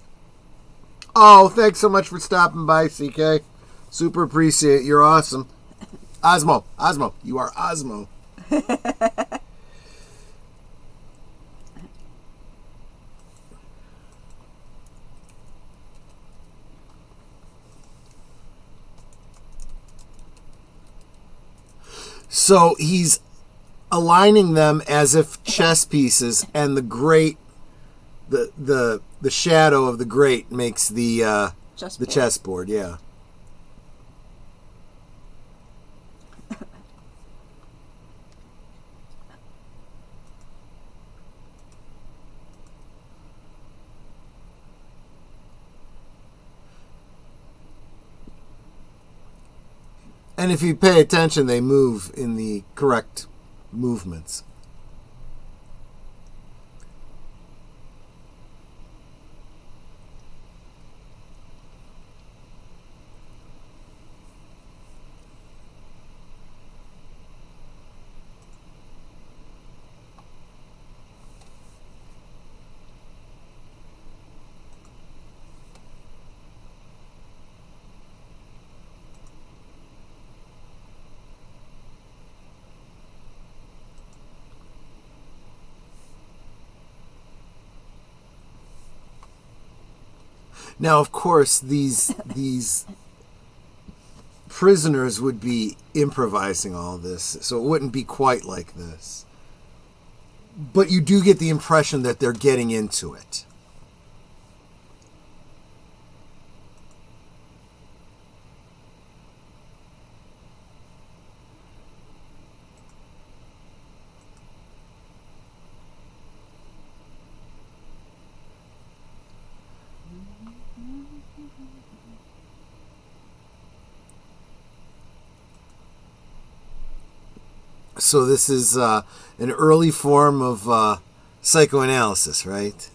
Oh, thanks so much for stopping by, CK. Super appreciate it. You're awesome. Osmo, you are Osmo. So he's aligning them as if chess pieces, and the shadow of the grate makes the chessboard. Yeah. And if you pay attention, they move in the correct movements. Now, of course, these prisoners would be improvising all this, so it wouldn't be quite like this. But you do get the impression that they're getting into it. So this is an early form of psychoanalysis, right?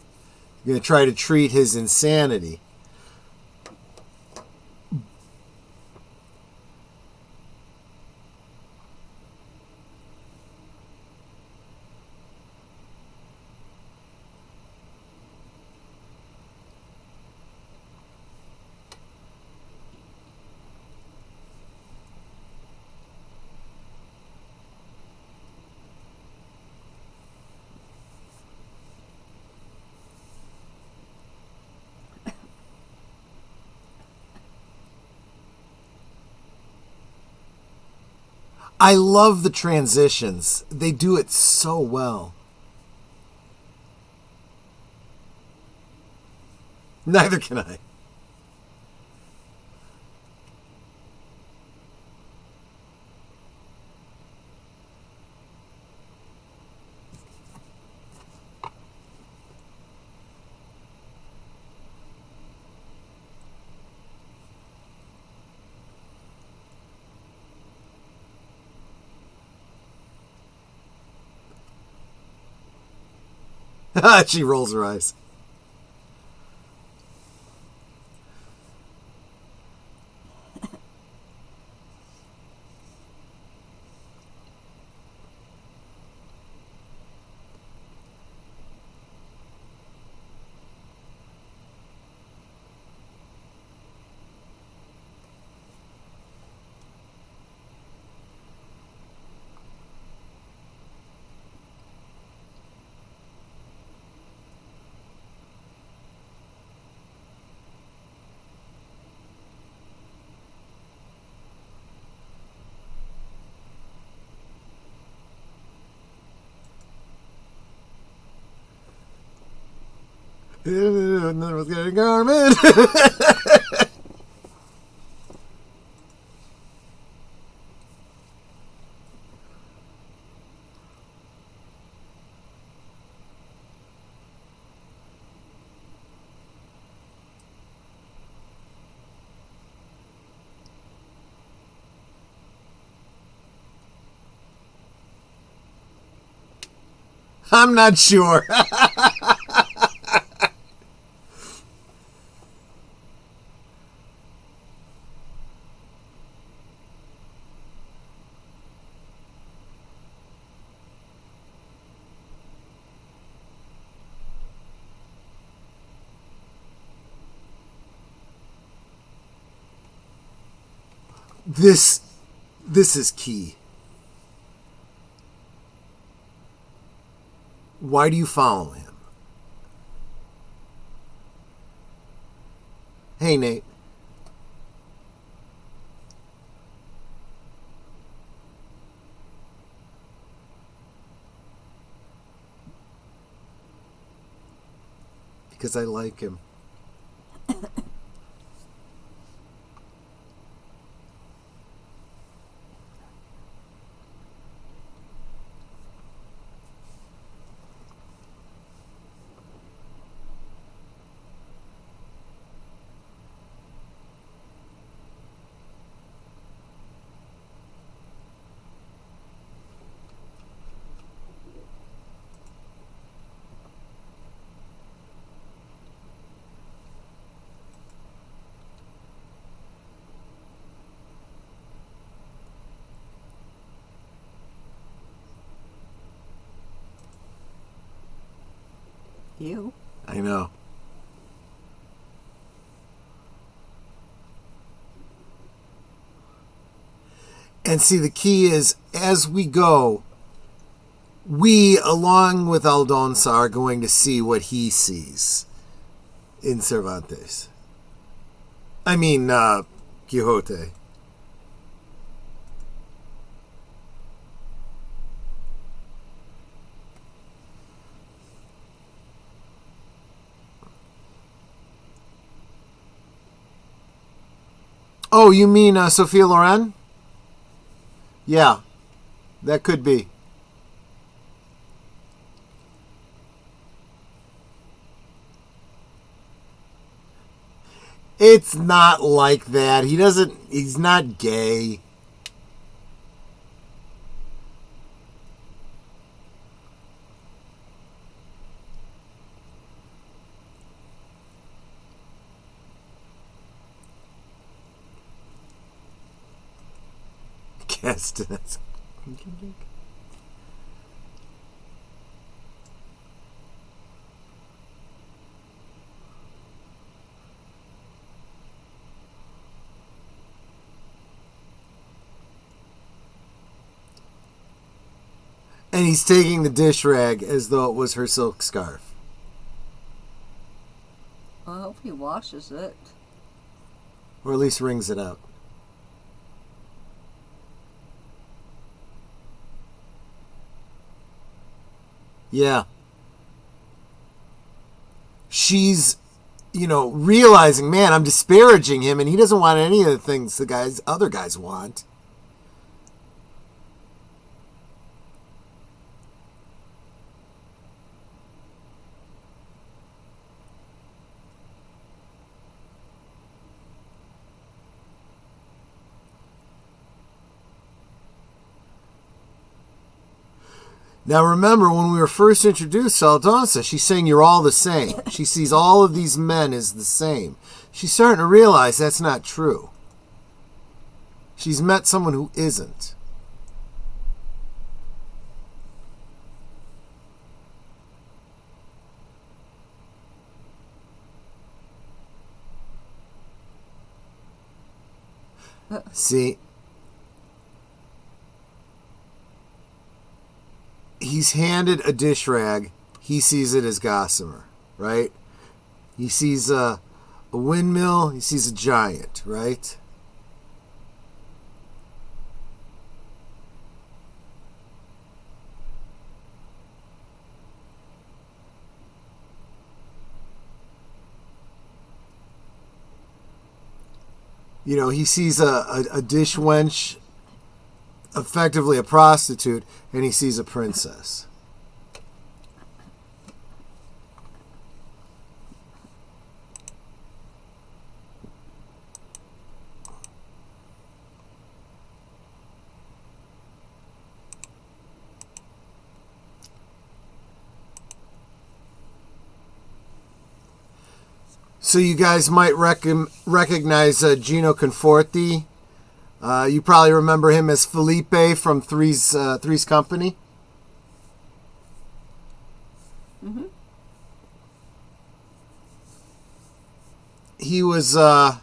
You're going to try to treat his insanity. I love the transitions. They do it so well. Neither can I. She rolls her eyes. Another one's getting a garment. I'm not sure. This is key. Why do you follow him? Hey, Nate. Because I like him. You? I know. And see, the key is, as we go, we, along with Aldonza, are going to see what he sees in Cervantes. I mean, Quixote. Oh, you mean Sophia Loren? Yeah, that could be. It's not like that. He's not gay. Castanets. And he's taking the dish rag as though it was her silk scarf. I hope he washes it. Or at least wrings it out. Yeah. She's, realizing, man, I'm disparaging him, and he doesn't want any of the things the other guys want. Now remember, when we were first introduced to Aldonza, she's saying you're all the same. She sees all of these men as the same. She's starting to realize that's not true. She's met someone who isn't. See? He's handed a dish rag. He sees it as gossamer, right? He sees a windmill. He sees a giant, right? He sees a dish wench, effectively a prostitute, and he sees a princess. So you guys might recognize Gino Conforti. You probably remember him as Felipe from Three's Company. Mm-hmm. He's a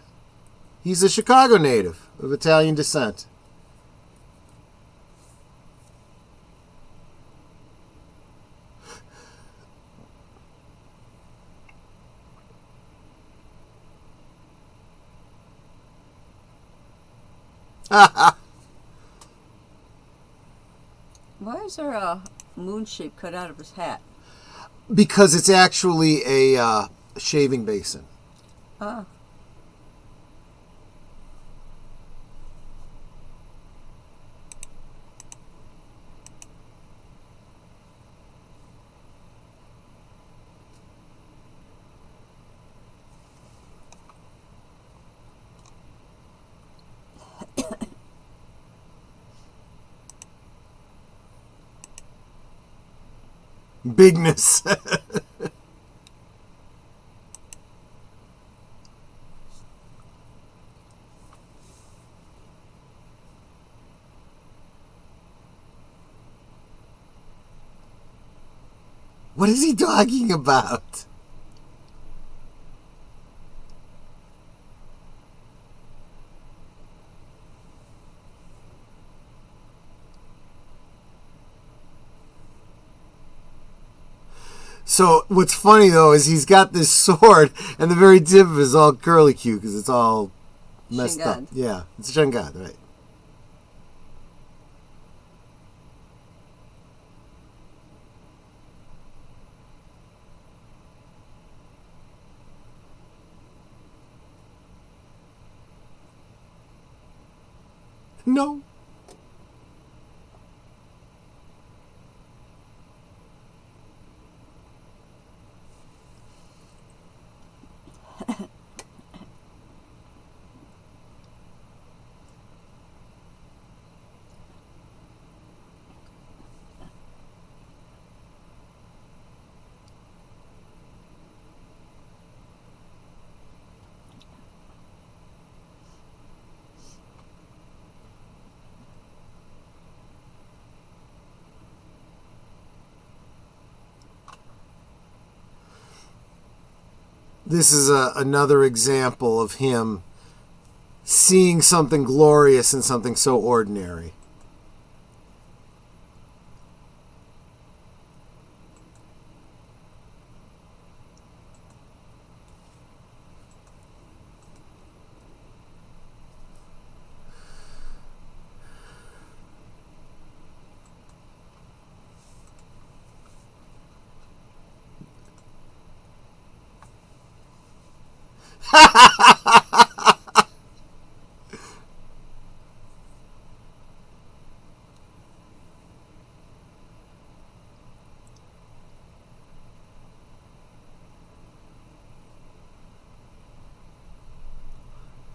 Chicago native of Italian descent. Why is there a moon shape cut out of his hat? Because it's actually a shaving basin. Ah. Bigness. What is he talking about? So what's funny though is he's got this sword, and the very tip of it is all curlicue because it's all messed up. Yeah, it's a Shangad, right? No. This is another example of him seeing something glorious in something so ordinary.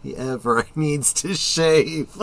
He ever needs to shave.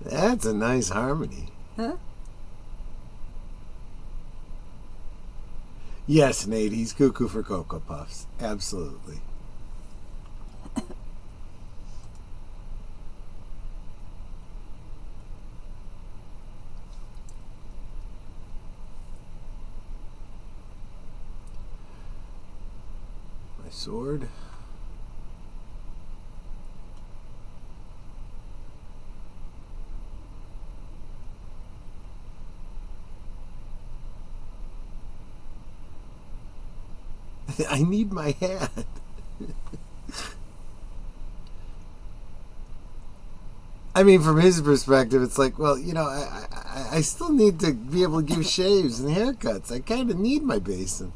That's a nice harmony. Huh? Yes, Nate, he's cuckoo for Cocoa Puffs. Absolutely. My sword. I need my hat. I mean, from his perspective, it's like, well, you know, I still need to be able to give shaves and haircuts. I kind of need my basin.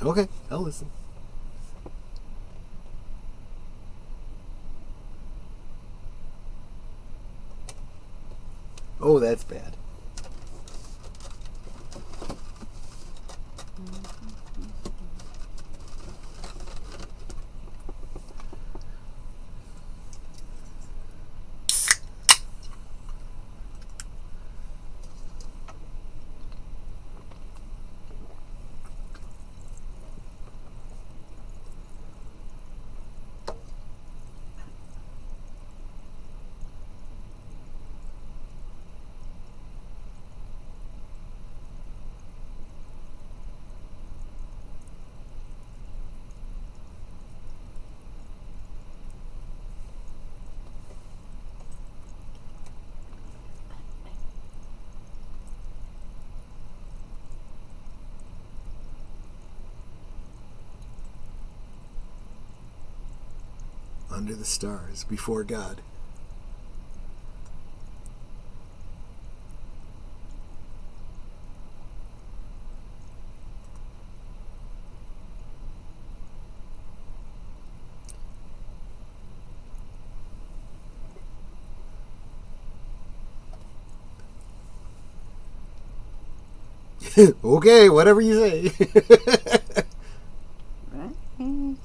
Okay, I'll listen. Oh, that's bad. Under the stars, before God. Okay, whatever you say. Right.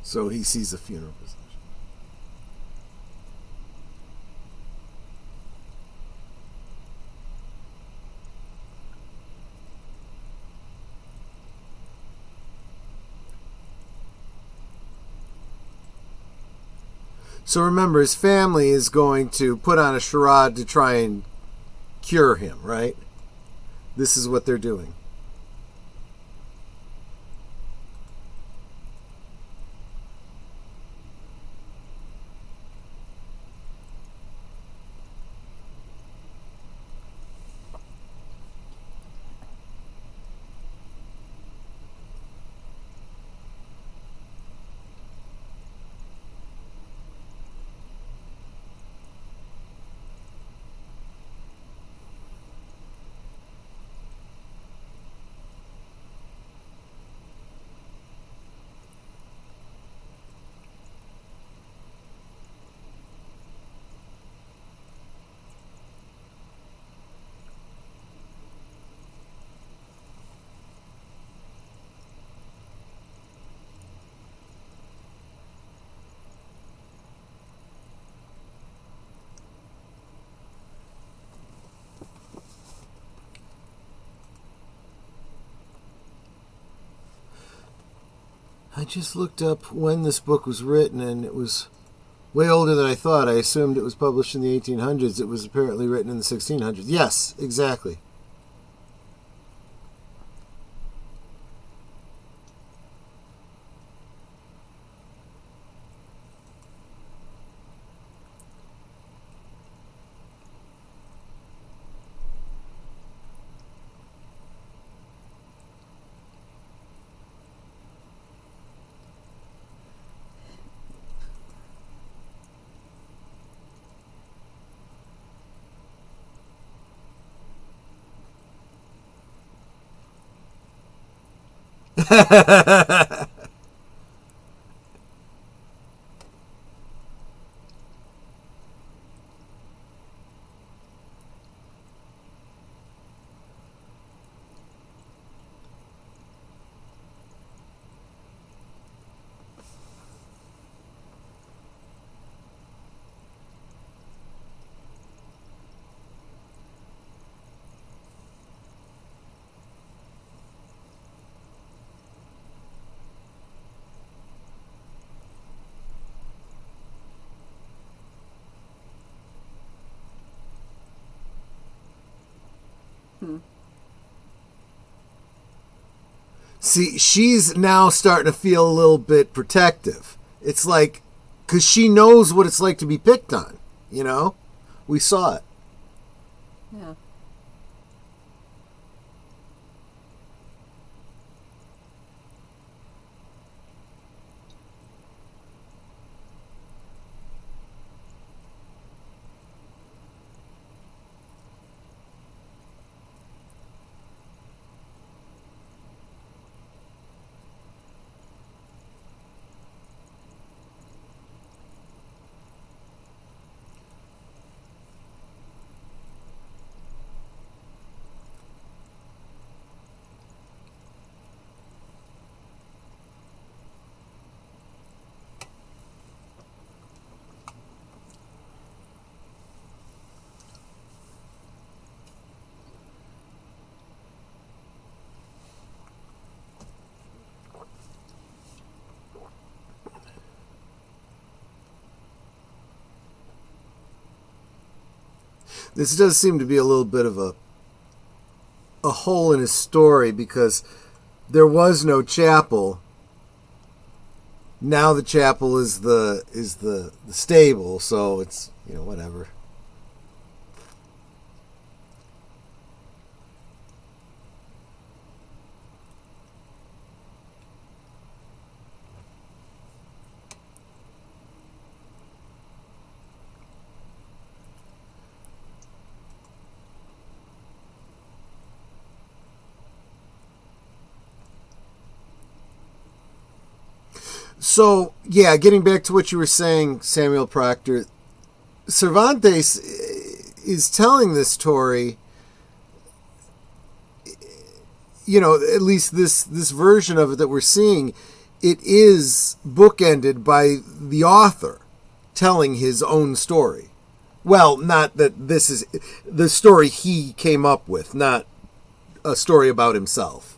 So he sees a funeral procession. So remember, his family is going to put on a charade to try and cure him, right? This is what they're doing. I just looked up when this book was written, and it was way older than I thought. I assumed it was published in the 1800s. It was apparently written in the 1600s. Yes, exactly. See, she's now starting to feel a little bit protective. It's like, because she knows what it's like to be picked on, you know? We saw it. Yeah. This does seem to be a little bit of a hole in his story, because there was no chapel. Now the chapel is the stable, so it's, you know, whatever. So, yeah, getting back to what you were saying, Samuel Proctor, Cervantes is telling this story, you know, at least this version of it that we're seeing, it is bookended by the author telling his own story. Well, not that this is the story he came up with, not a story about himself.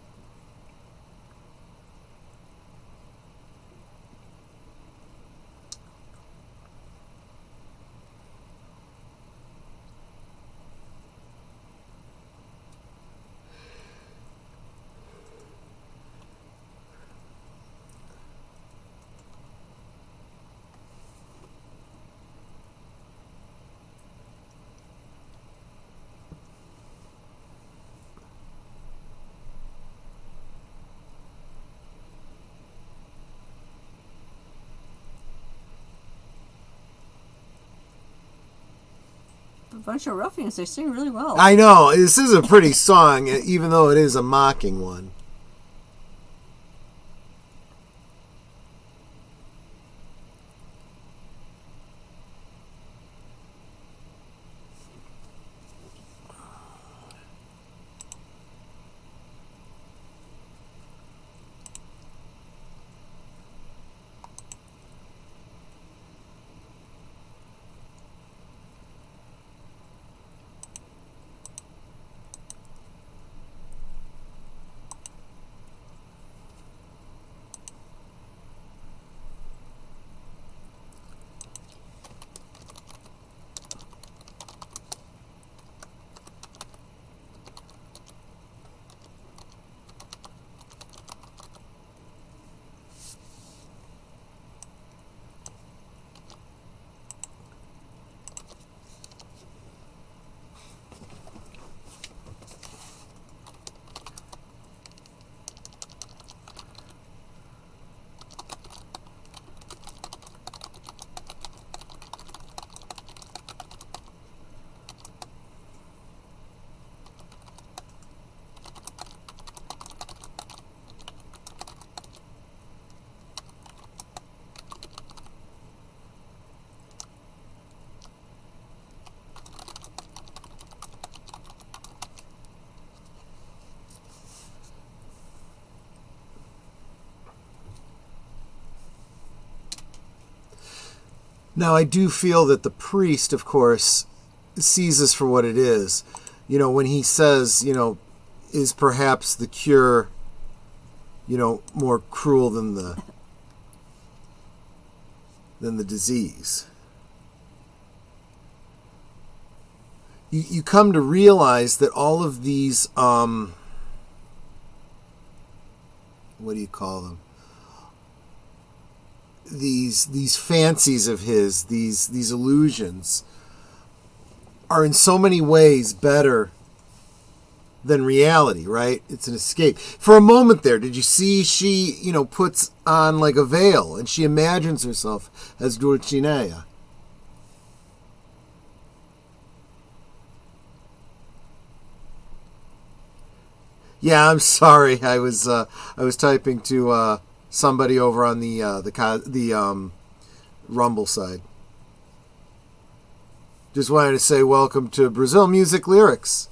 A bunch of ruffians, they sing really well. I know, this is a pretty song, even though it is a mocking one. Now, I do feel that the priest, of course, sees this for what it is. You know, when he says, you know, is perhaps the cure, you know, more cruel than the disease. You come to realize that all of these, what do you call them? These fancies of his, these illusions, are in so many ways better than reality, right? It's an escape. For a moment there, did you see she, you know, puts on like a veil and she imagines herself as Dulcinea? Yeah, I'm sorry. I was typing to somebody over on the Rumble side. Just wanted to say welcome to Brazil Music Lyrics.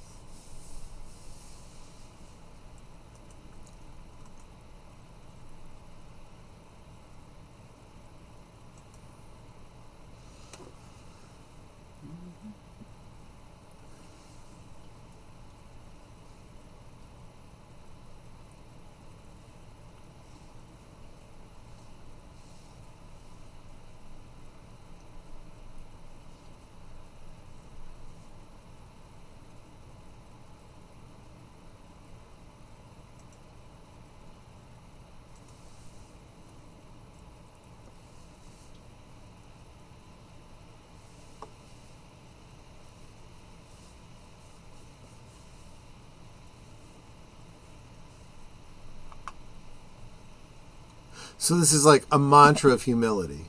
So this is like a mantra of humility.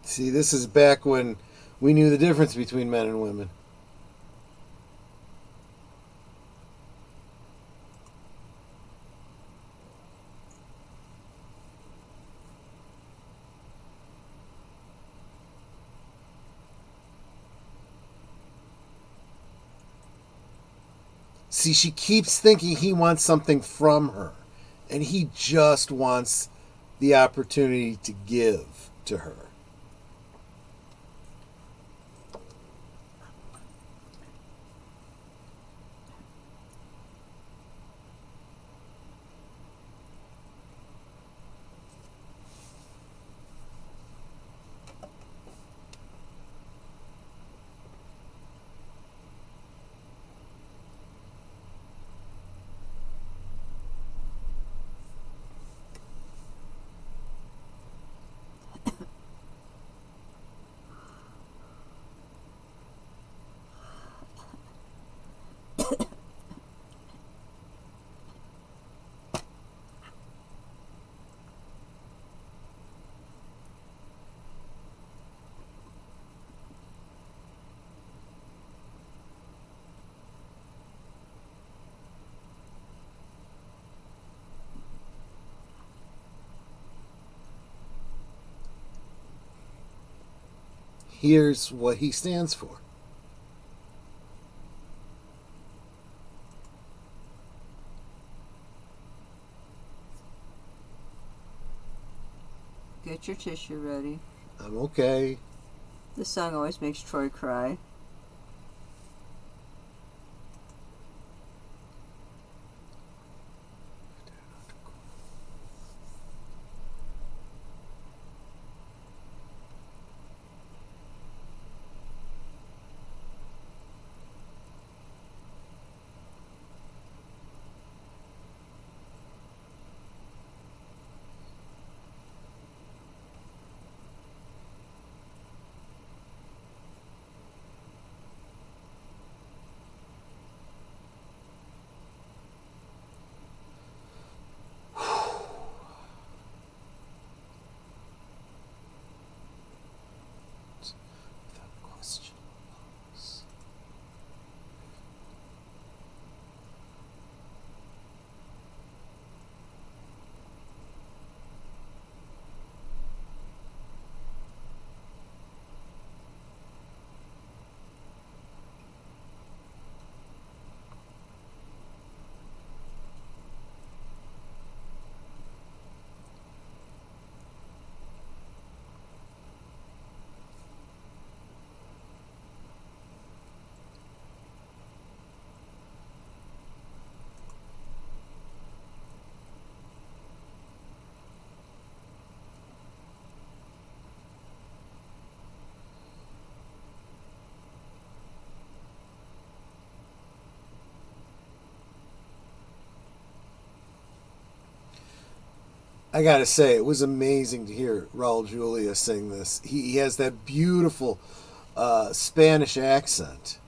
See, this is back when we knew the difference between men and women. See, she keeps thinking he wants something from her, and he just wants the opportunity to give to her. Here's what he stands for. Get your tissue ready. I'm okay. This song always makes Troy cry. I gotta say, it was amazing to hear Raul Julia sing this. He has that beautiful Spanish accent.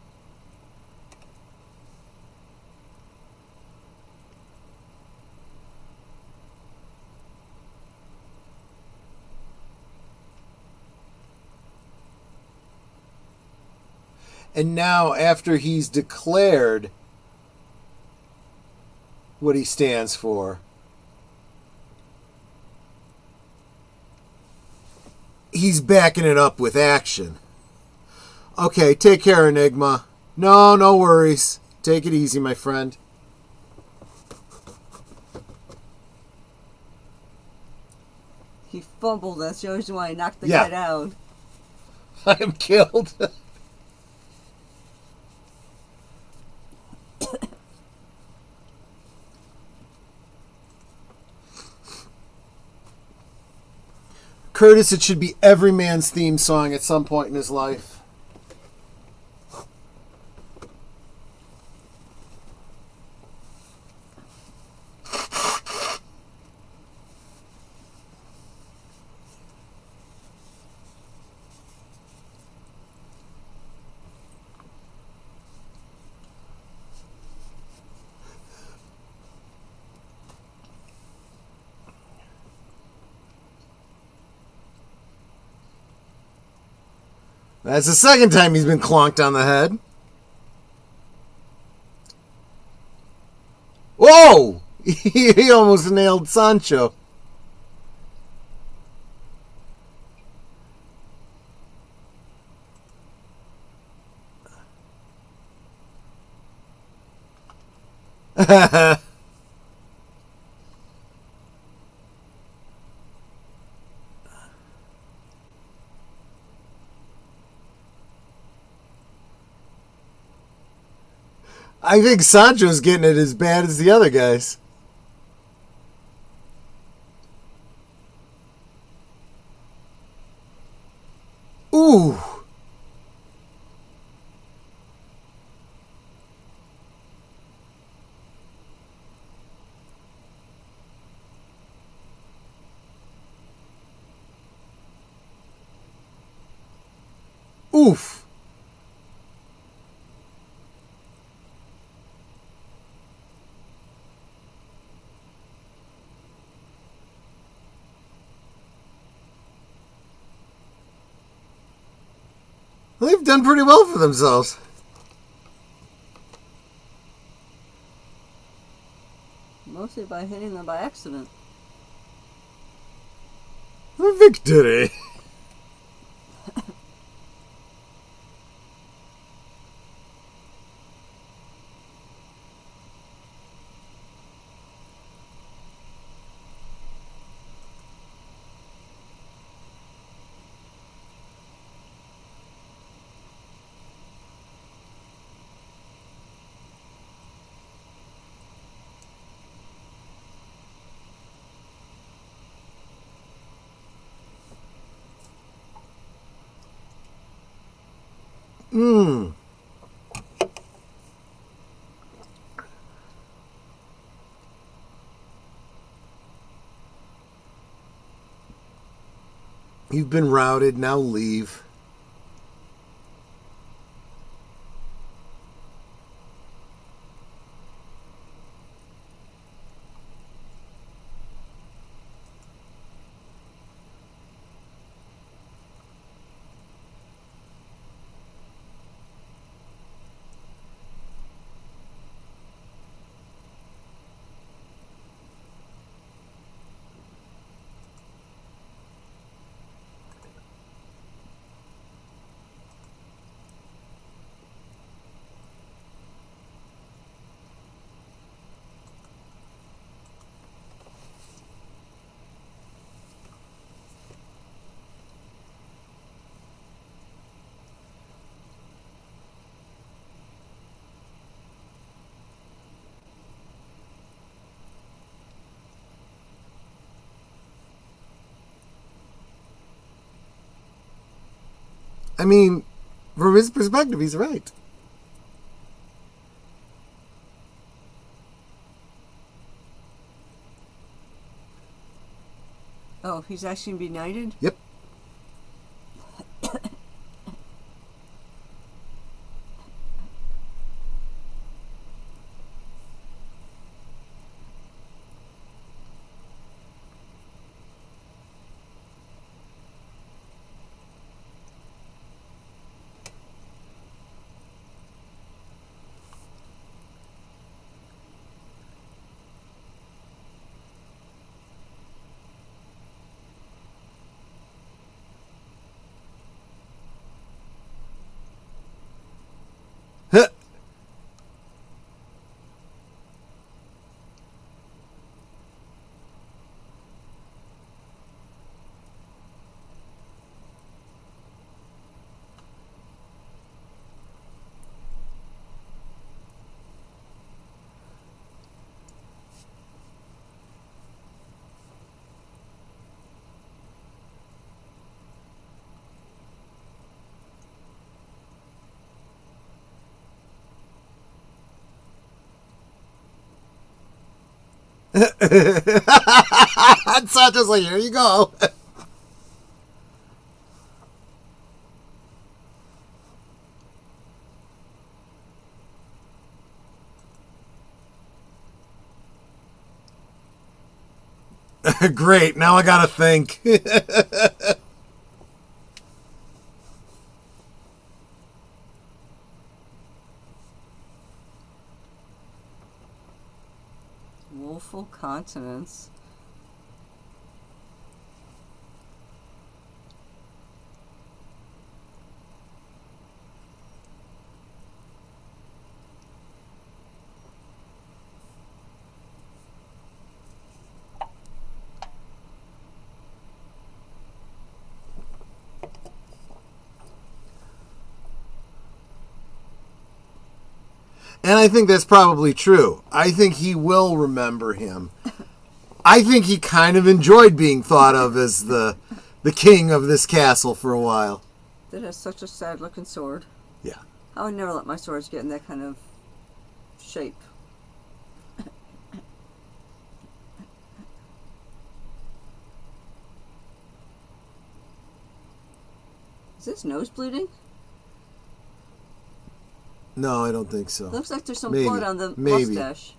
And now, after he's declared what he stands for, he's backing it up with action. Okay, take care, Enigma. No worries. Take it easy, my friend. He fumbled. That's the reason why I knocked the guy down. I am killed. Curtis, it should be every man's theme song at some point in his life. That's the second time he's been clonked on the head. Whoa! He almost nailed Sancho. I think Sancho's getting it as bad as the other guys. Ooh. Oof. Well, they've done pretty well for themselves. Mostly by hitting them by accident. A victory. Mmm. You've been routed, now leave. I mean, from his perspective, he's right. Oh, he's actually been knighted? Yep. Sancho's like, here you go. Great, now I gotta think. full continents. And I think that's probably true. I think he will remember him. I think he kind of enjoyed being thought of as the king of this castle for a while. That has such a sad looking sword. Yeah. I would never let my swords get in that kind of shape. Is his nose bleeding? No, I don't think so. Looks like there's some Maybe. blood on the Maybe. mustache.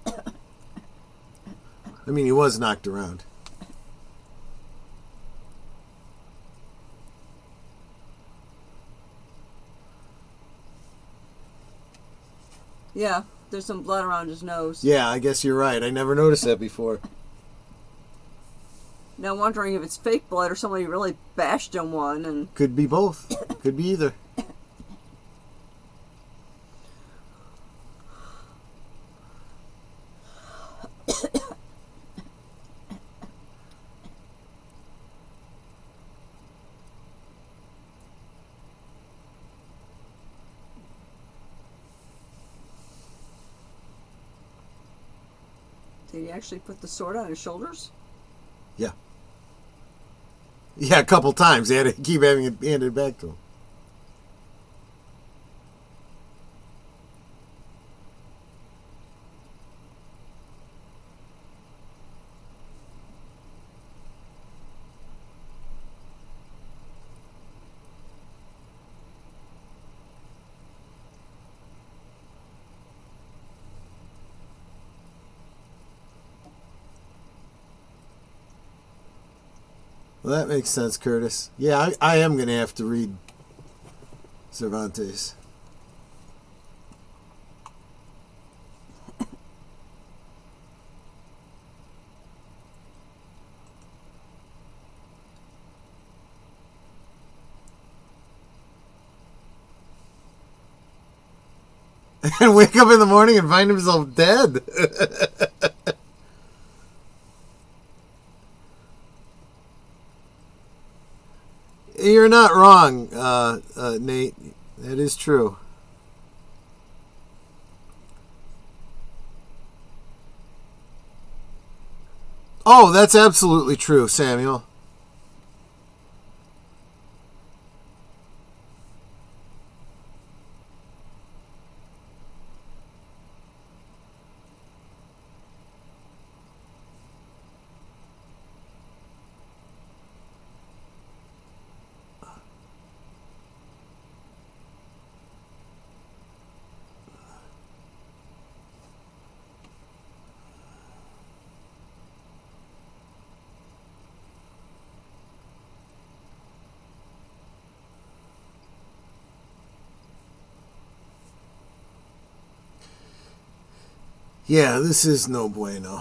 I mean, he was knocked around. Yeah, there's some blood around his nose. Yeah, I guess you're right. I never noticed that before. Now I'm wondering if it's fake blood or somebody really bashed him one and... Could be both. Could be either. Did he actually put the sword on his shoulders? Yeah. Yeah, a couple times. They had to keep having it handed back to him. Well, that makes sense, Curtis. Yeah, I am going to have to read Cervantes. And wake up in the morning and find himself dead. You're not wrong, Nate. That is true. Oh, that's absolutely true, Samuel. Yeah, this is no bueno.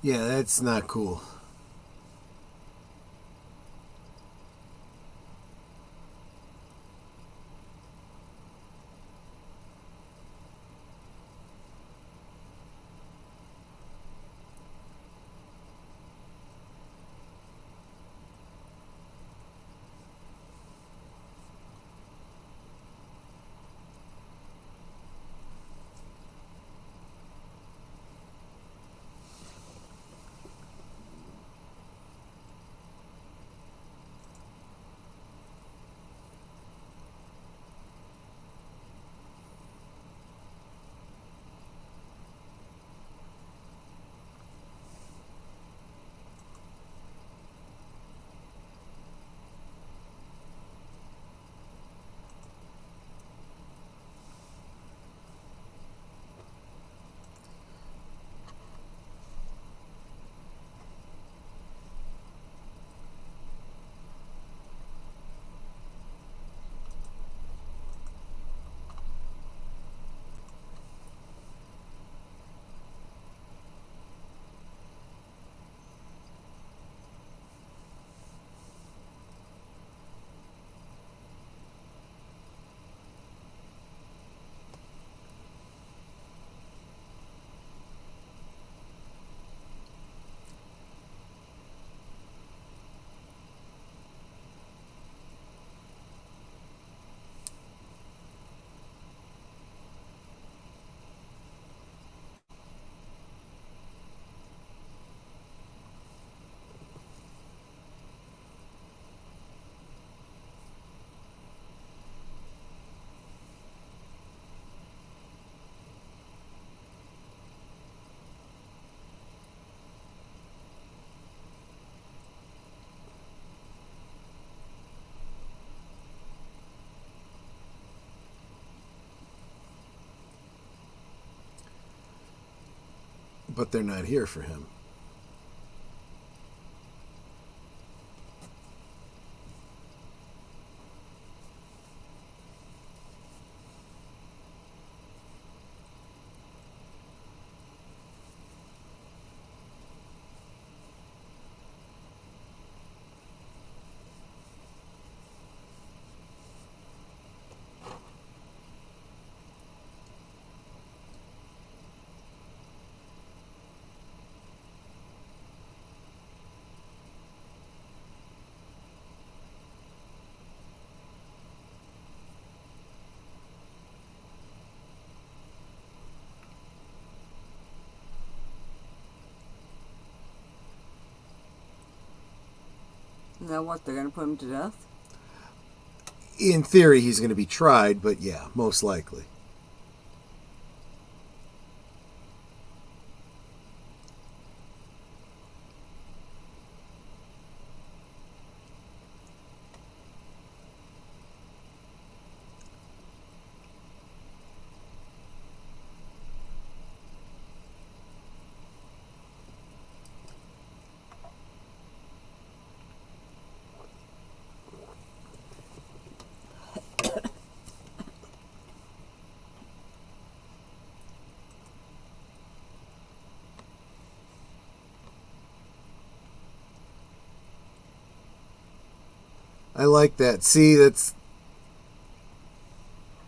Yeah, that's not cool. But they're not here for him. Now what? They're going to put him to death? In theory, he's going to be tried, but yeah, most likely. I like that. See, that's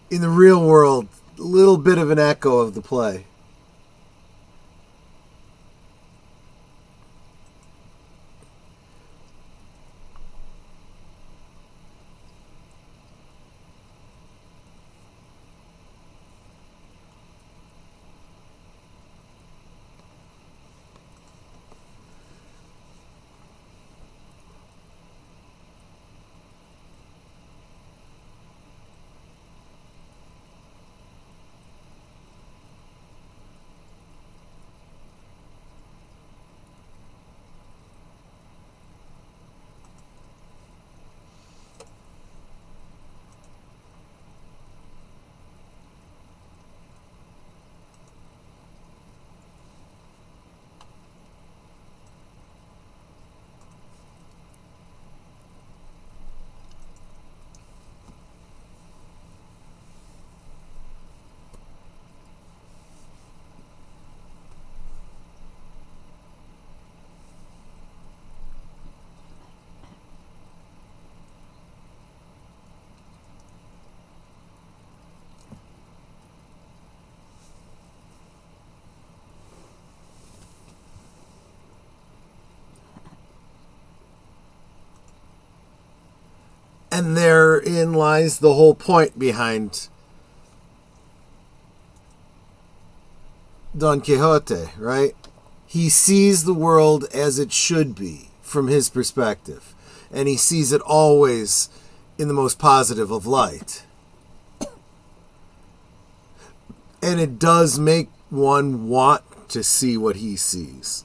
in the real world, a little bit of an echo of the play. And therein lies the whole point behind Don Quixote, right? He sees the world as it should be from his perspective, and he sees it always in the most positive of light. And it does make one want to see what he sees.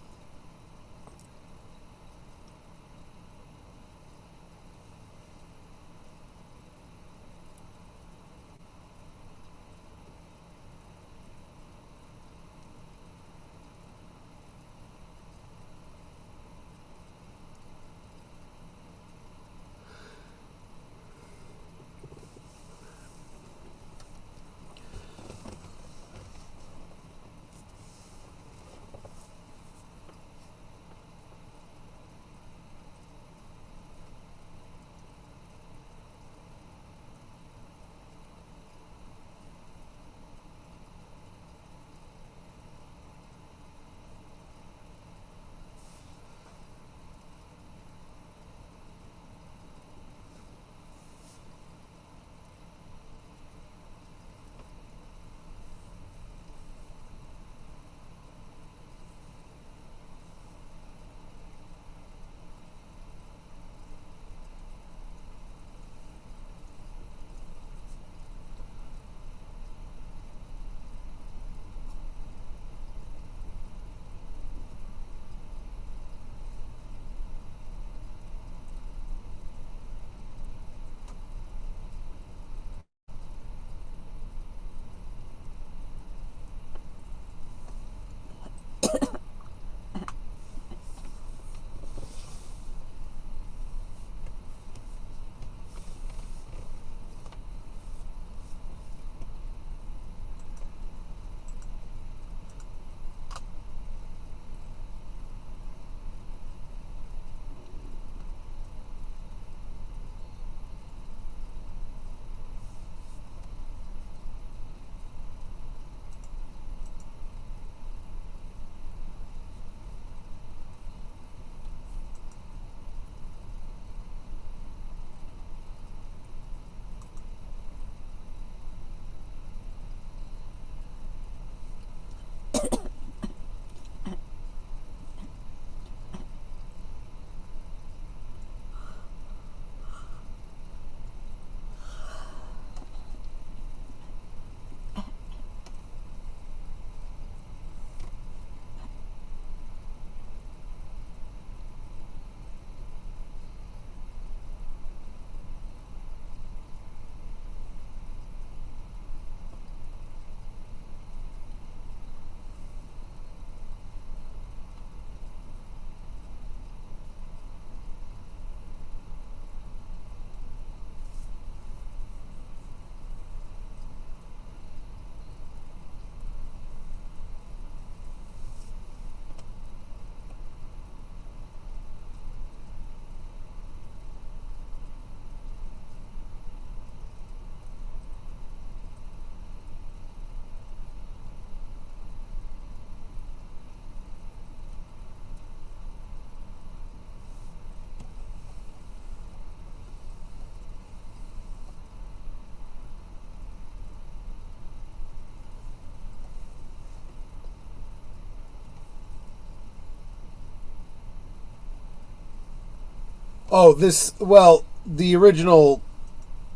Oh, the original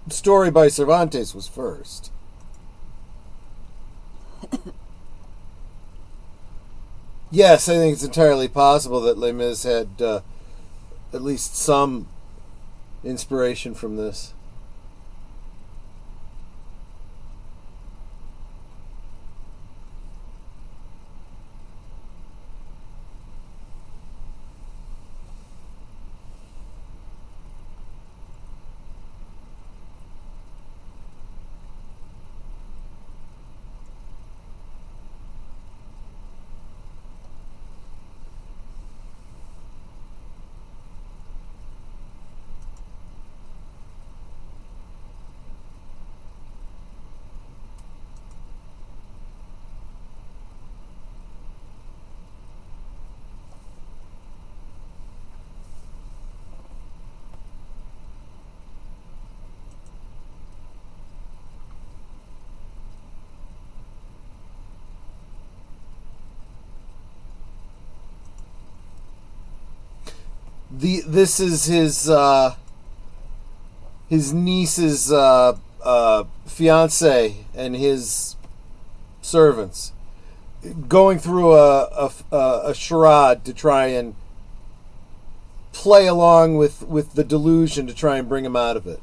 story by Cervantes was first. Yes, I think it's entirely possible that Les Mis had at least some inspiration from this. this is his niece's fiance and his servants going through a charade to try and play along with the delusion to try and bring him out of it.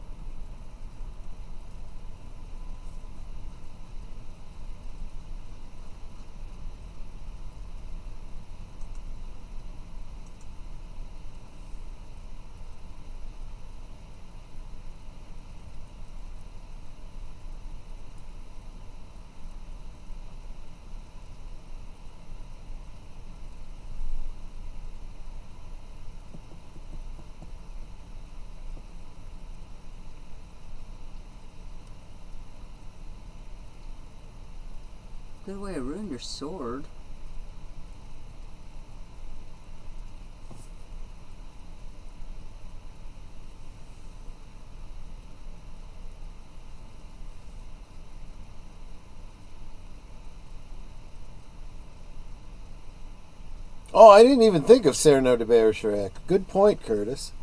Good way to ruin your sword. Oh, I didn't even think of Cyrano de Bergerac. Good point, Curtis.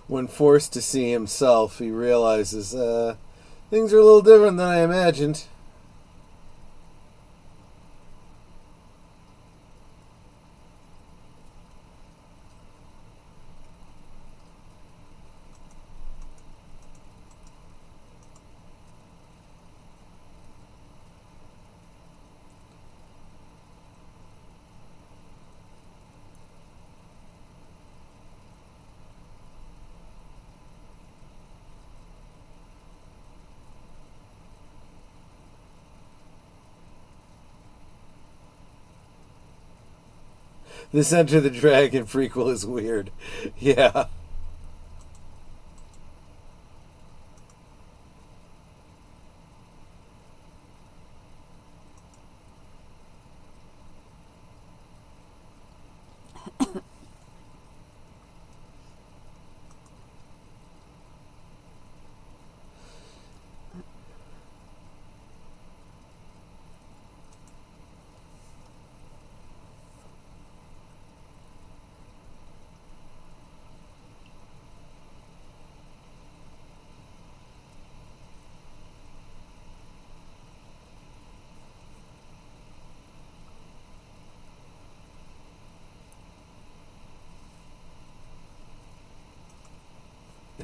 When forced to see himself, he realizes things are a little different than I imagined. This Enter the Dragon prequel is weird. Yeah.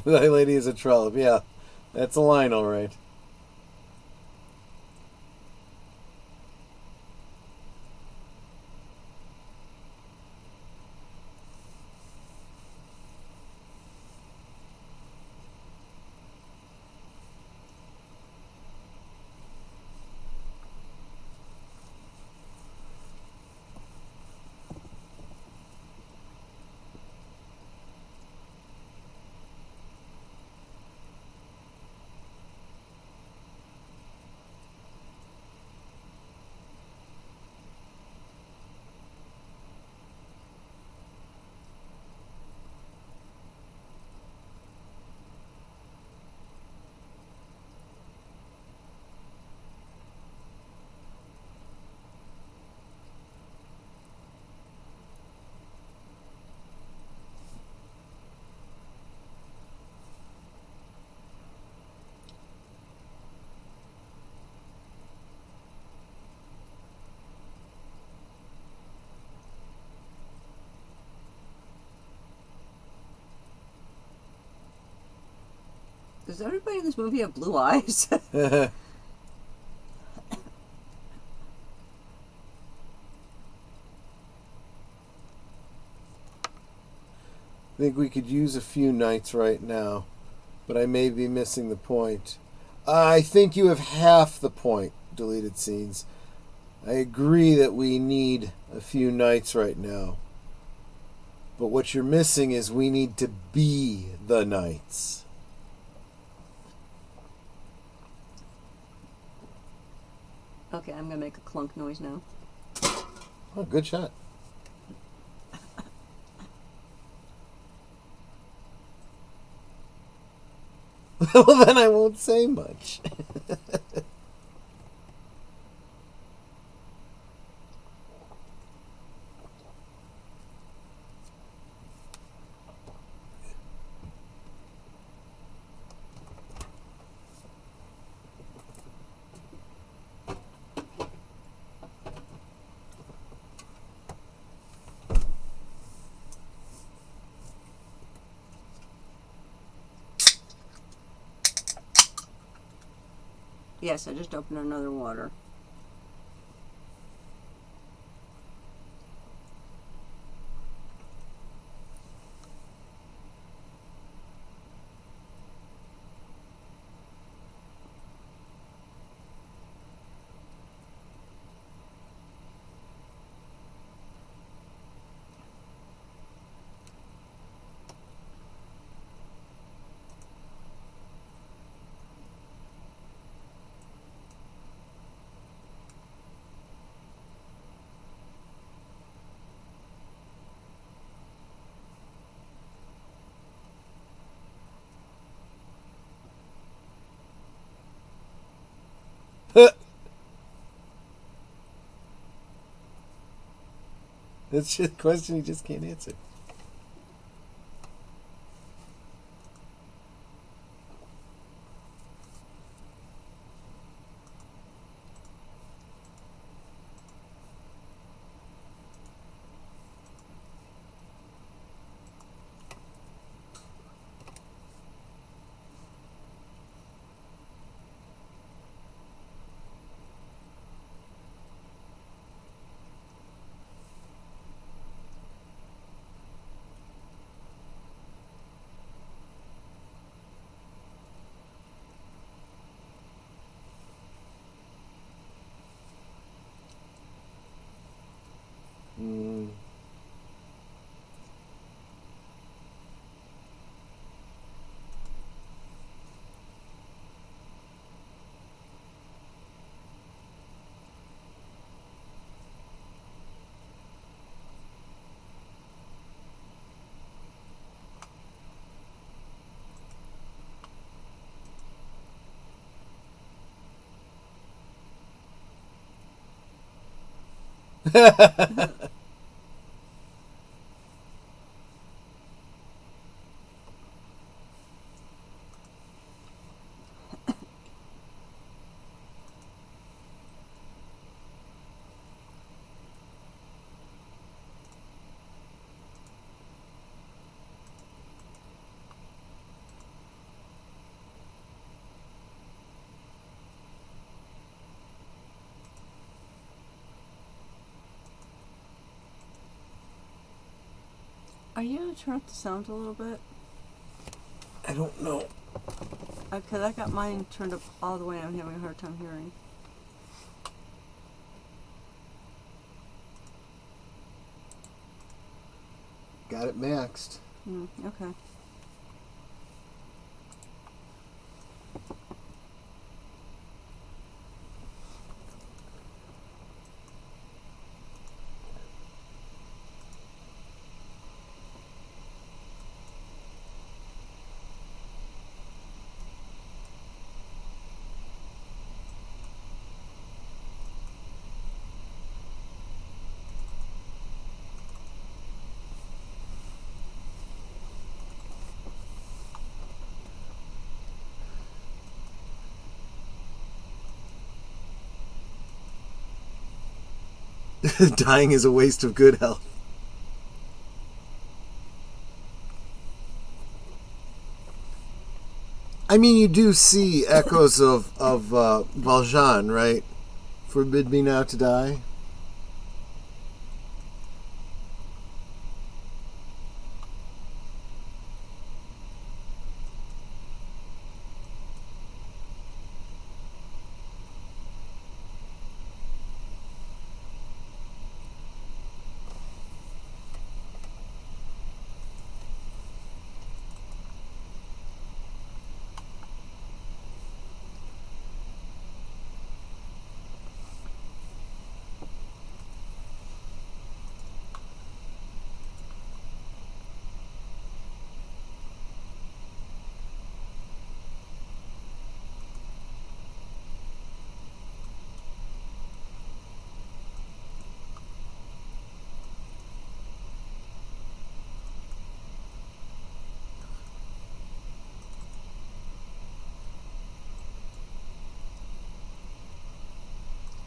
Thy lady is a trollop. Yeah, that's a line, all right. Does everybody in this movie have blue eyes? I think we could use a few knights right now, but I may be missing the point. I think you have half the point, deleted scenes. I agree that we need a few knights right now. But what you're missing is we need to be the knights. Okay, I'm going to make a clunk noise now. Oh, good shot. Well, then I won't say much. Yes, I just opened another water. That's just a question you just can't answer. Are you going to turn up the sound a little bit? I don't know. Because I got mine turned up all the way and I'm having a hard time hearing. Got it maxed. Okay. Dying is a waste of good health. I mean, you do see echoes of Valjean, right? Forbid me now to die.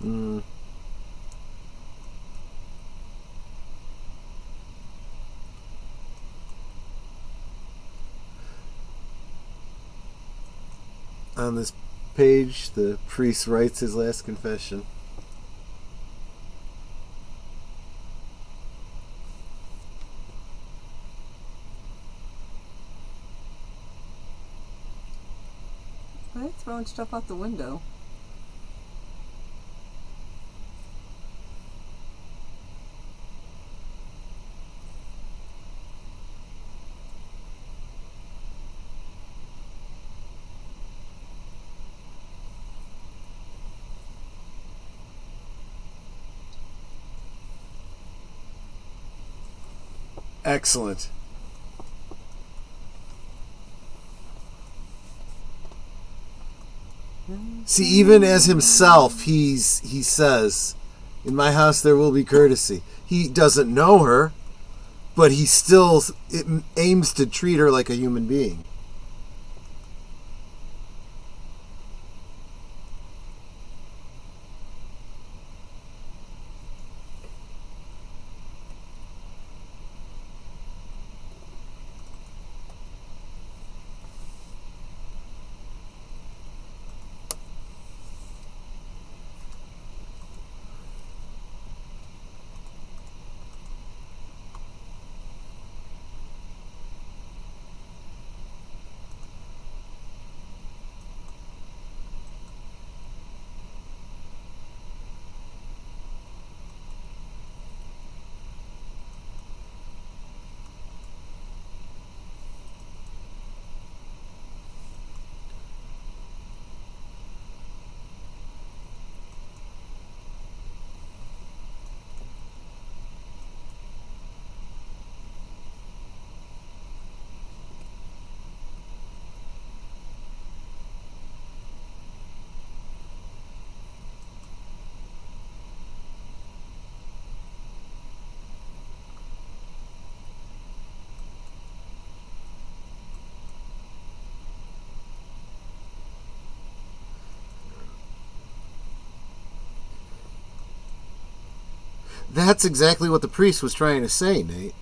Mm. On this page, the priest writes his last confession. They're throwing stuff out the window. Excellent. See, even as himself, he says, "In my house there will be courtesy." He doesn't know her, but he still aims to treat her like a human being. That's exactly what the priest was trying to say, Nate.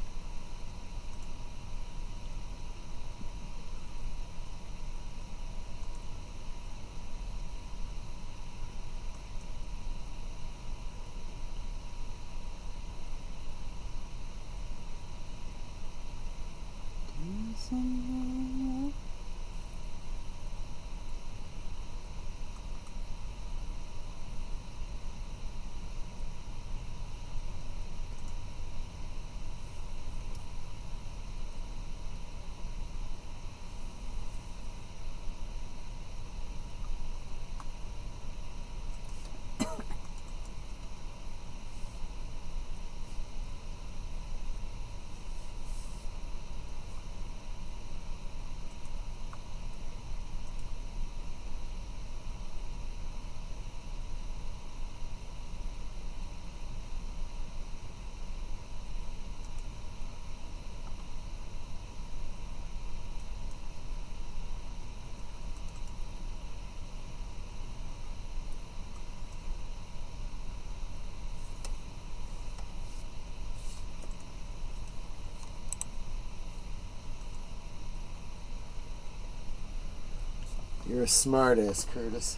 You're a smartass, Curtis.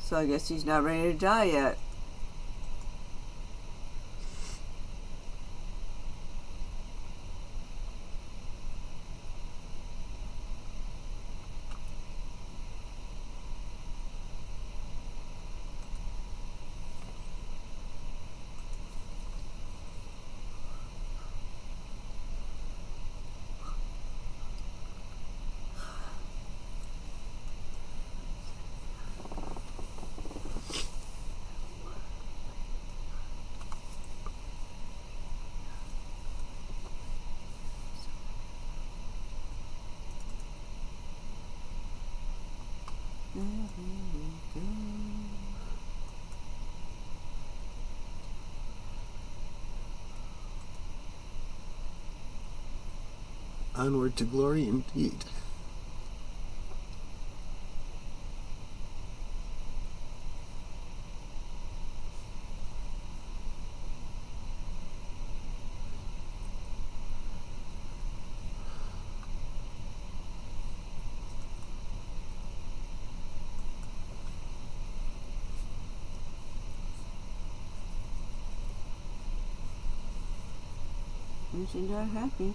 So I guess he's not ready to die yet. Onward to glory indeed. She's not happy.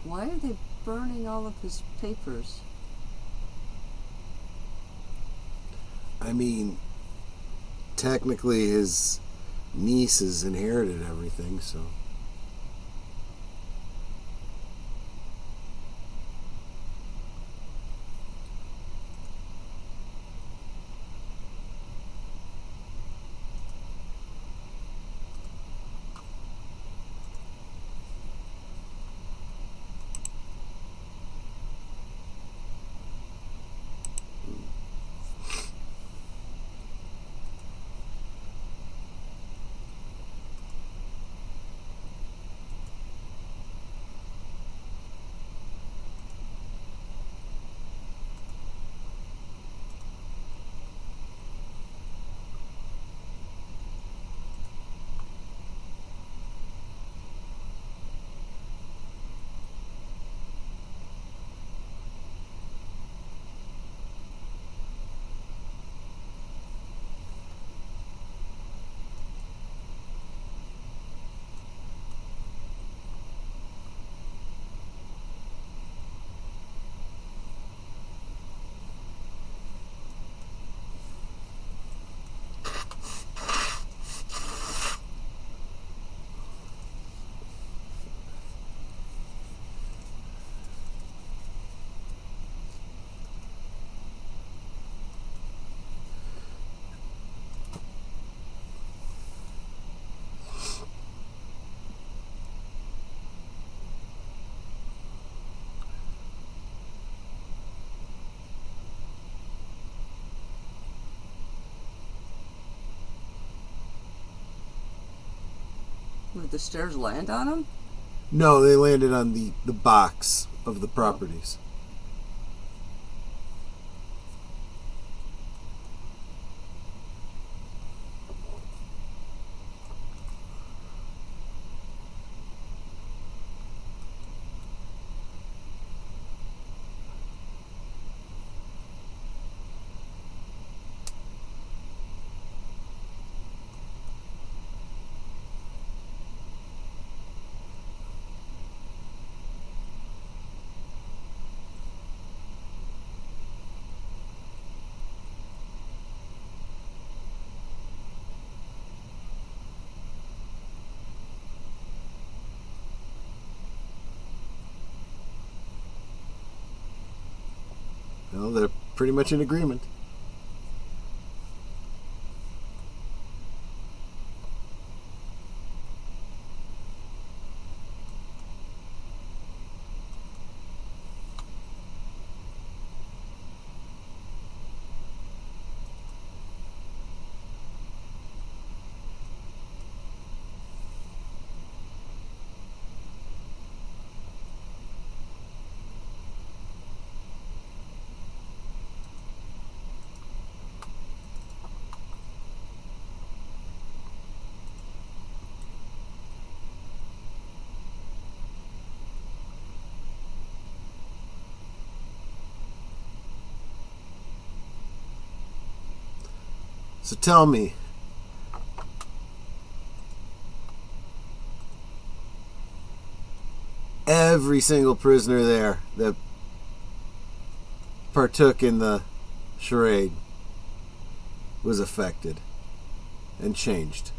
Why are they burning all of his papers? I mean, technically his niece has inherited everything, so... Would the stairs land on him? No, they landed on the box of the properties. Well, they're pretty much in agreement. So tell me, every single prisoner there that partook in the charade was affected and changed.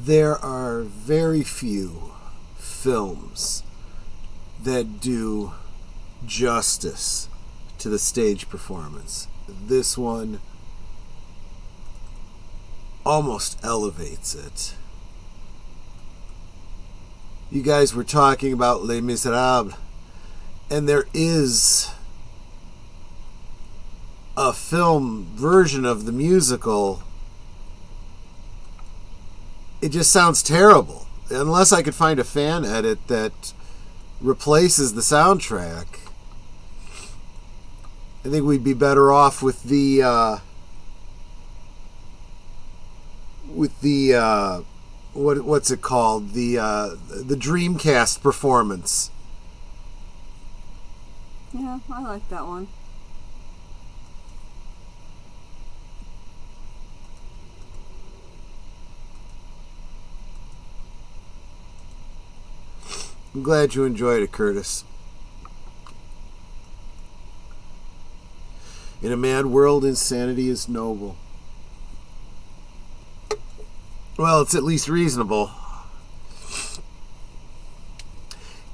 There are very few films that do justice to the stage performance. This one almost elevates it. You guys were talking about Les Miserables, and there is a film version of the musical, it just sounds terrible. Unless I could find a fan edit that replaces the soundtrack, I think we'd be better off with the what's it called? The Dreamcast performance. Yeah, I like that one. I'm glad you enjoyed it, Curtis. In a mad world, insanity is noble. Well, it's at least reasonable.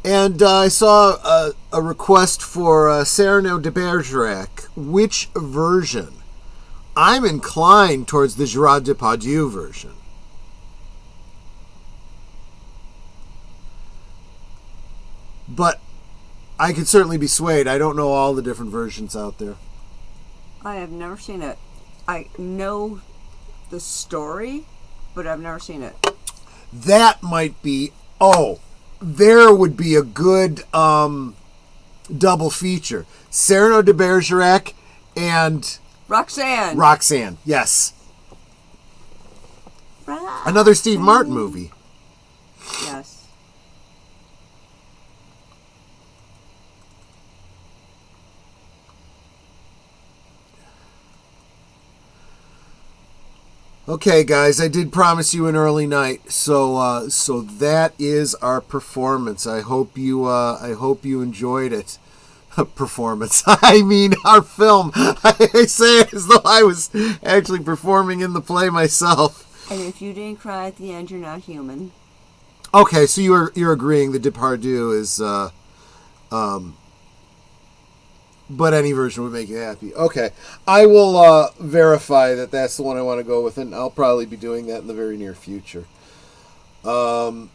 And I saw a request for Cyrano de Bergerac. Which version? I'm inclined towards the Gerard Depardieu version. But I could certainly be swayed. I don't know all the different versions out there. I have never seen it. I know the story, but I've never seen it. That might be... Oh, there would be a good double feature. Cyrano de Bergerac and... Roxanne. Roxanne, yes. Another Steve Martin movie. Yes. Okay, guys, I did promise you an early night, so that is our performance. I hope you enjoyed it. Performance. I mean, our film. I say it as though I was actually performing in the play myself. And if you didn't cry at the end, you're not human. Okay, so you're agreeing that Depardieu is, but any version would make you happy. Okay, I will verify that that's the one I want to go with, and I'll probably be doing that in the very near future. Not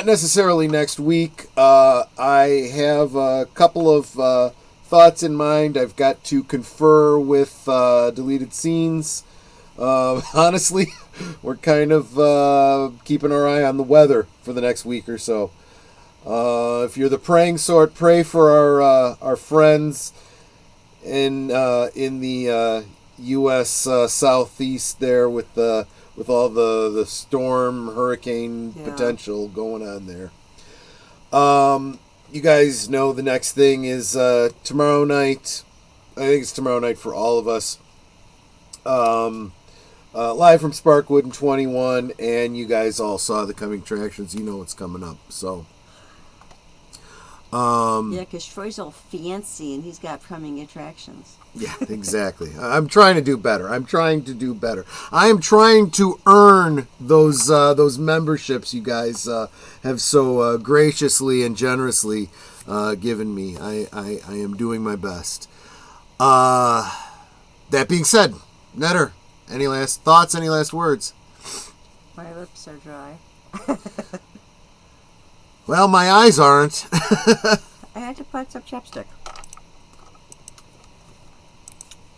necessarily next week. I have a couple of thoughts in mind. I've got to confer with deleted scenes. Honestly, we're kind of keeping our eye on the weather for the next week or so. If you're the praying sort, pray for our friends in the U.S. southeast there with all the storm, hurricane potential going on there. You guys know the next thing is tomorrow night. I think it's tomorrow night for all of us. Live from Sparkwood in 21, and you guys all saw the coming attractions. You know what's coming up, so... yeah, because Troy's all fancy and he's got coming attractions. Yeah, exactly. I'm trying to do better. I am trying to earn those memberships you guys have so graciously and generously given me. I am doing my best. That being said, Netter, any last thoughts, any last words? My lips are dry. Well, my eyes aren't. I had to put some chapstick.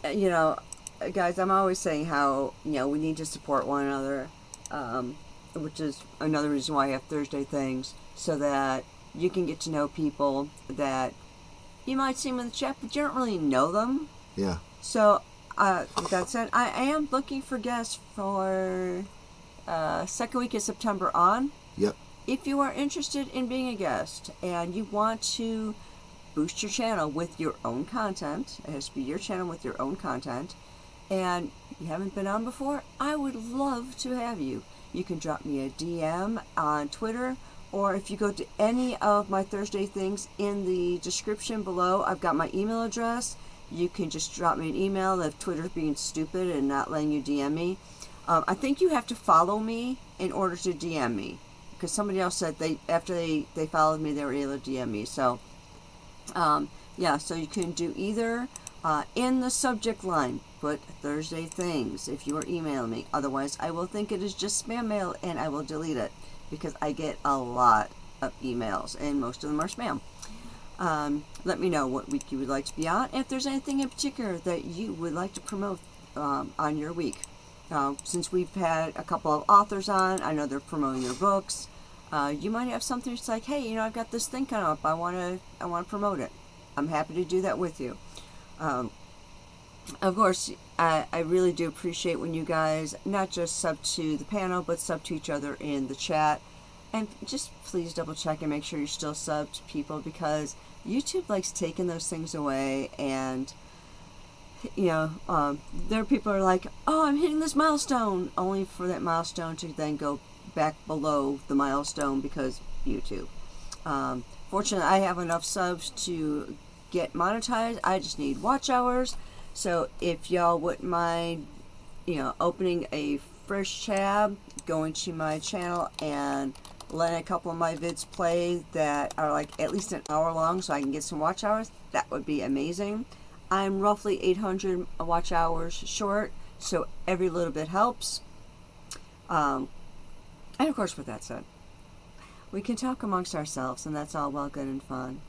You know, guys, I'm always saying how, we need to support one another, which is another reason why I have Thursday things, so that you can get to know people that you might see them in the chat, but you don't really know them. Yeah. So, with that said, I am looking for guests for second week of September on. Yep. If you are interested in being a guest and you want to boost your channel with your own content, it has to be your channel with your own content, and you haven't been on before, I would love to have you. You can drop me a DM on Twitter, or if you go to any of my Thursday things in the description below, I've got my email address. You can just drop me an email if Twitter's being stupid and not letting you DM me. I think you have to follow me in order to DM me, because somebody else said after they followed me, they were able to DM me. So, yeah, so you can do either in the subject line, put Thursday things if you are emailing me. Otherwise, I will think it is just spam mail and I will delete it, because I get a lot of emails and most of them are spam. Let me know what week you would like to be on. If there's anything in particular that you would like to promote on your week. Since we've had a couple of authors on, I know they're promoting their books. You might have something that's like, hey, I've got this thing coming up. I want to promote it. I'm happy to do that with you. Of course, I really do appreciate when you guys not just sub to the panel, but sub to each other in the chat. And just please double check and make sure you're still subbed to people, because YouTube likes taking those things away. And there are people who are like, oh, I'm hitting this milestone, only for that milestone to then go back below the milestone because YouTube. Fortunately, I have enough subs to get monetized. I just need watch hours. So if y'all wouldn't mind, opening a fresh tab, going to my channel and letting a couple of my vids play that are like at least an hour long so I can get some watch hours, that would be amazing. I'm roughly 800 watch hours short, so every little bit helps. And of course, with that said, we can talk amongst ourselves, and that's all well, good, and fun.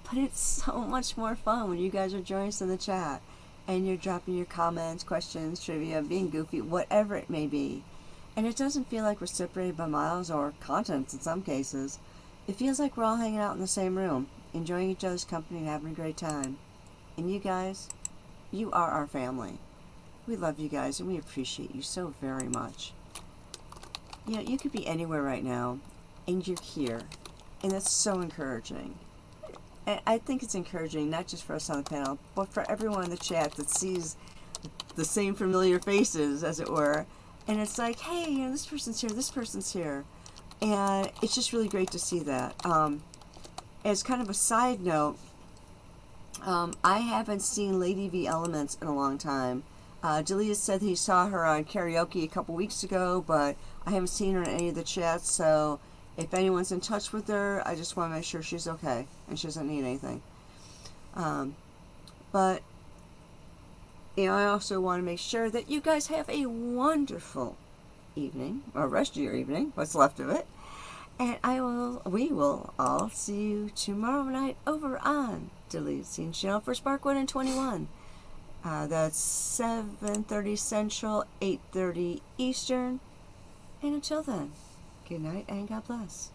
But it's so much more fun when you guys are joining us in the chat, and you're dropping your comments, questions, trivia, being goofy, whatever it may be. And it doesn't feel like we're separated by miles or continents in some cases. It feels like we're all hanging out in the same room, enjoying each other's company and having a great time. And you guys, you are our family. We love you guys, and we appreciate you so very much. You could be anywhere right now, and you're here. And that's so encouraging. And I think it's encouraging, not just for us on the panel, but for everyone in the chat that sees the same familiar faces, as it were. And it's like, hey, this person's here, this person's here. And it's just really great to see that. As kind of a side note, I haven't seen Lady V Elements in a long time. Delia said he saw her on karaoke a couple weeks ago, but I haven't seen her in any of the chats, so if anyone's in touch with her, I just want to make sure she's okay and she doesn't need anything. But I also want to make sure that you guys have a wonderful evening, or rest of your evening, what's left of it. And we will all see you tomorrow night over on Deleted Scene Channel for Spark 1 and 21. That's 7:30 Central, 8:30 Eastern. And until then, good night and God bless.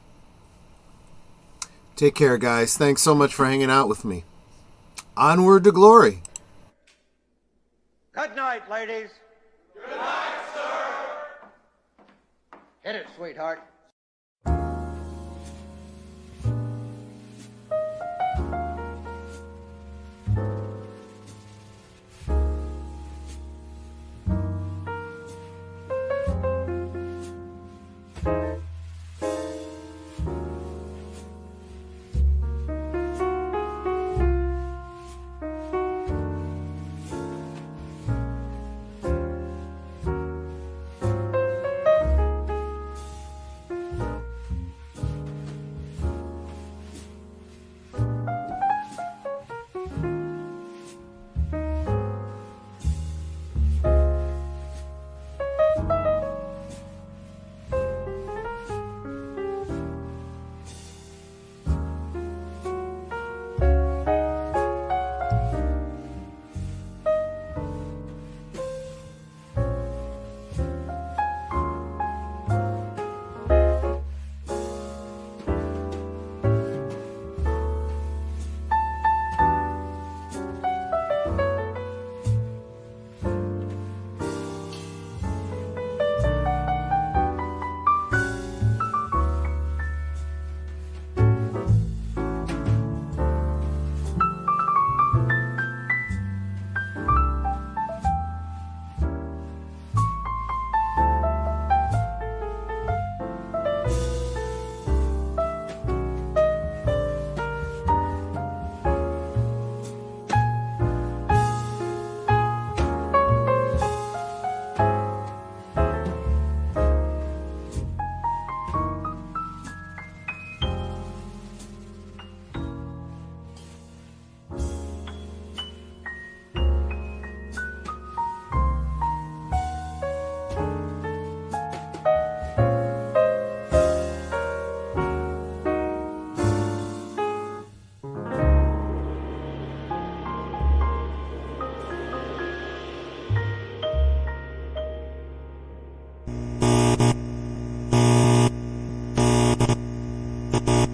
Take care, guys. Thanks so much for hanging out with me. Onward to glory. Good night, ladies. Good night, sir. Hit it, sweetheart.